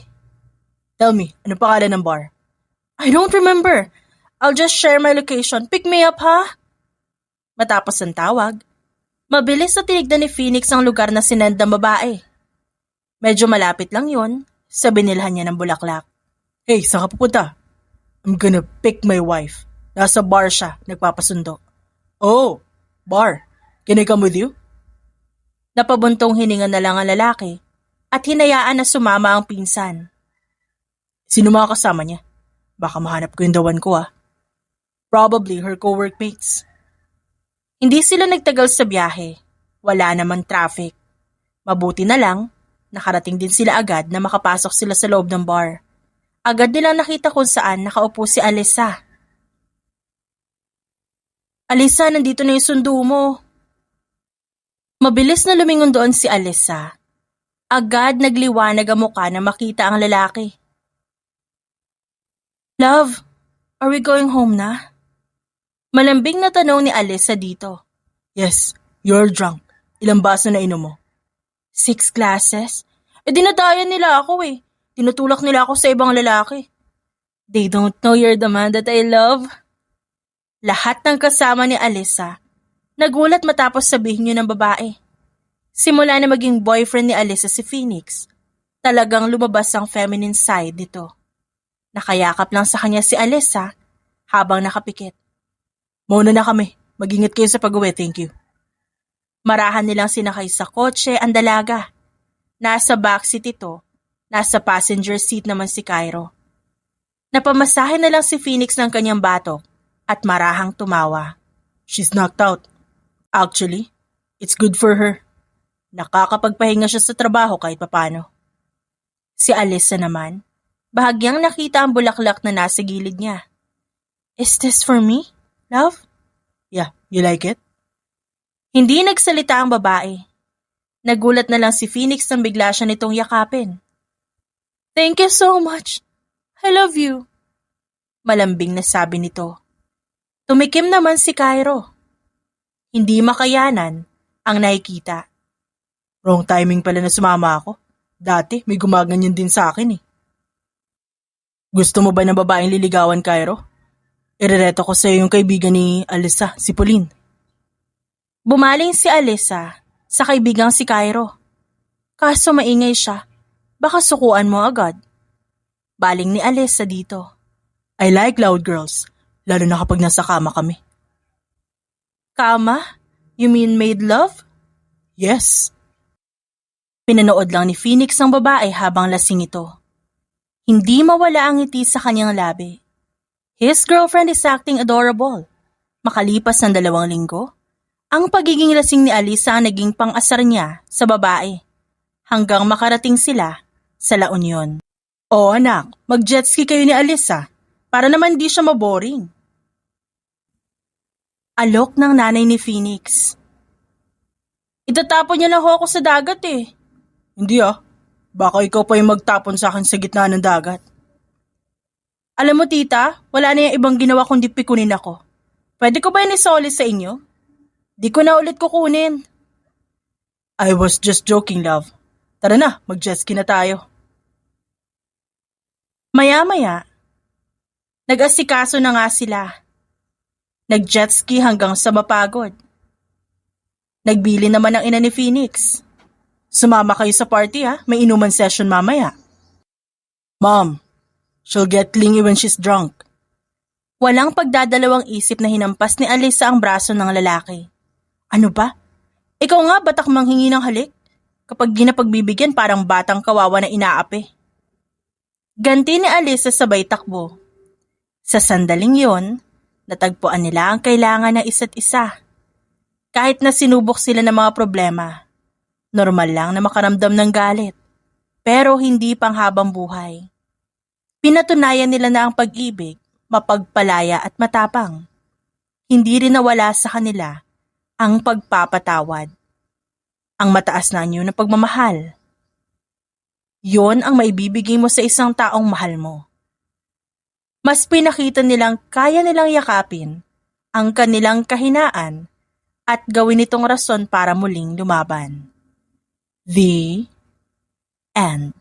Tell me, ano pangalan ng bar? I don't remember. I'll just share my location. Pick me up ha? Matapos ang tawag, mabilis na tinignan ni Phoenix ang lugar na sinend ng babae. Medyo malapit lang yun sa binilhan niya ng bulaklak. Hey, saan ka pupunta? I'm gonna pick my wife. Nasa bar siya, nagpapasundo. Oh, bar. Can I come with you? Napabuntong hininga na lang ang lalaki at hinayaan na sumama ang pinsan. Sino mga kasama niya? Baka mahanap ko yung dawan ko Probably her co-workmates. Hindi sila nagtagal sa biyahe. Wala naman traffic. Mabuti na lang, nakarating din sila agad na makapasok sila sa loob ng bar. Agad nilang nakita kung saan nakaupo si Alyssa. Alyssa, nandito na yung sundo mo. Mabilis na lumingon doon si Alyssa. Agad nagliwanag ang mukha na makita ang lalaki. Love, are we going home na? Malambing na tanong ni Alyssa dito. Yes, you're drunk. Ilang baso na inom mo? 6 glasses? Dinadayan nila ako eh. Tinutulak nila ako sa ibang lalaki. They don't know you're the man that I love. Lahat ng kasama ni Alyssa nagulat matapos sabihin niyo ng babae. Simula na maging boyfriend ni Alyssa si Phoenix, talagang lumabas ang feminine side nito. Nakayakap lang sa kanya si Alyssa habang nakapikit. Mauna na kami. Mag-ingat kayo sa pag-uwi, thank you. Marahan nilang sinakay sa kotse ang dalaga. Nasa backseat ito, nasa passenger seat naman si Cairo. Napamasahe na lang si Phoenix ng kanyang batok at marahang tumawa. She's knocked out. Actually, it's good for her. Nakakapagpahinga siya sa trabaho kahit papano. Si Alyssa naman, bahagyang nakita ang bulaklak na nasa gilid niya. Is this for me, love? Yeah, you like it? Hindi nagsalita ang babae. Nagulat na lang si Phoenix nang bigla siya nitong yakapin. Thank you so much. I love you. Malambing na sabi nito. Tumikim naman si Cairo. Hindi makayanan ang nakikita. Wrong timing pala na sumama ako. Dati may gumaganyan din sa akin Gusto mo ba ng babaeng liligawan, Cairo? Irereto ko sa iyo yung kaibigan ni Alyssa, si Pauline. Bumaling si Alyssa sa kaibigang si Cairo. Kaso maingay siya, baka sukuan mo agad. Baling ni Alyssa dito. I like loud girls, lalo na kapag nasa kama kami. Kama? You mean made love? Yes. Pinanood lang ni Phoenix ang babae habang lasing ito. Hindi mawala ang ngiti sa kanyang labi. His girlfriend is acting adorable. Makalipas ng 2 linggo, ang pagiging lasing ni Alyssa ang naging pang-asar niya sa babae hanggang makarating sila sa La Union. Oh anak, mag-jet ski kayo ni Alyssa para naman di siya maboring. Alok ng nanay ni Phoenix. Itatapon niya lang ako sa dagat eh. Hindi baka ikaw pa yung magtapon sa akin sa gitna ng dagat. Alam mo tita, wala na yung ibang ginawa kundi pikunin ako. Pwede ko ba yan isoli sa inyo? Di ko na ulit kukunin. I was just joking, love. Tara na, mag-jet ski na tayo. Maya-maya, nag-asikaso na nga sila. Nag-jet ski hanggang sa mapagod. Nagbili naman ang ina ni Phoenix. Sumama kayo sa party may inuman session mamaya. Mom, she'll get clingy when she's drunk. Walang pagdadalawang isip na hinampas ni Alyssa ang braso ng lalaki. Ano ba? Ikaw nga batak manghingi ng halik? Kapag ginapagbibigyan parang batang kawawa na inaapi. Ganti ni Alyssa sabay takbo. Sa sandaling yon, natagpuan nila ang kailangan ng isa't isa. Kahit na sinubok sila ng mga problema, normal lang na makaramdam ng galit, pero hindi panghabang buhay. Pinatunayan nila na ang pag-ibig, mapagpalaya at matapang. Hindi rin nawala sa kanila ang pagpapatawad. ang mataas na anyo ng pagmamahal. Yon ang maibibigay mo sa isang taong mahal mo. Mas pinakita nilang kaya nilang yakapin ang kanilang kahinaan at gawin itong rason para muling lumaban. The end.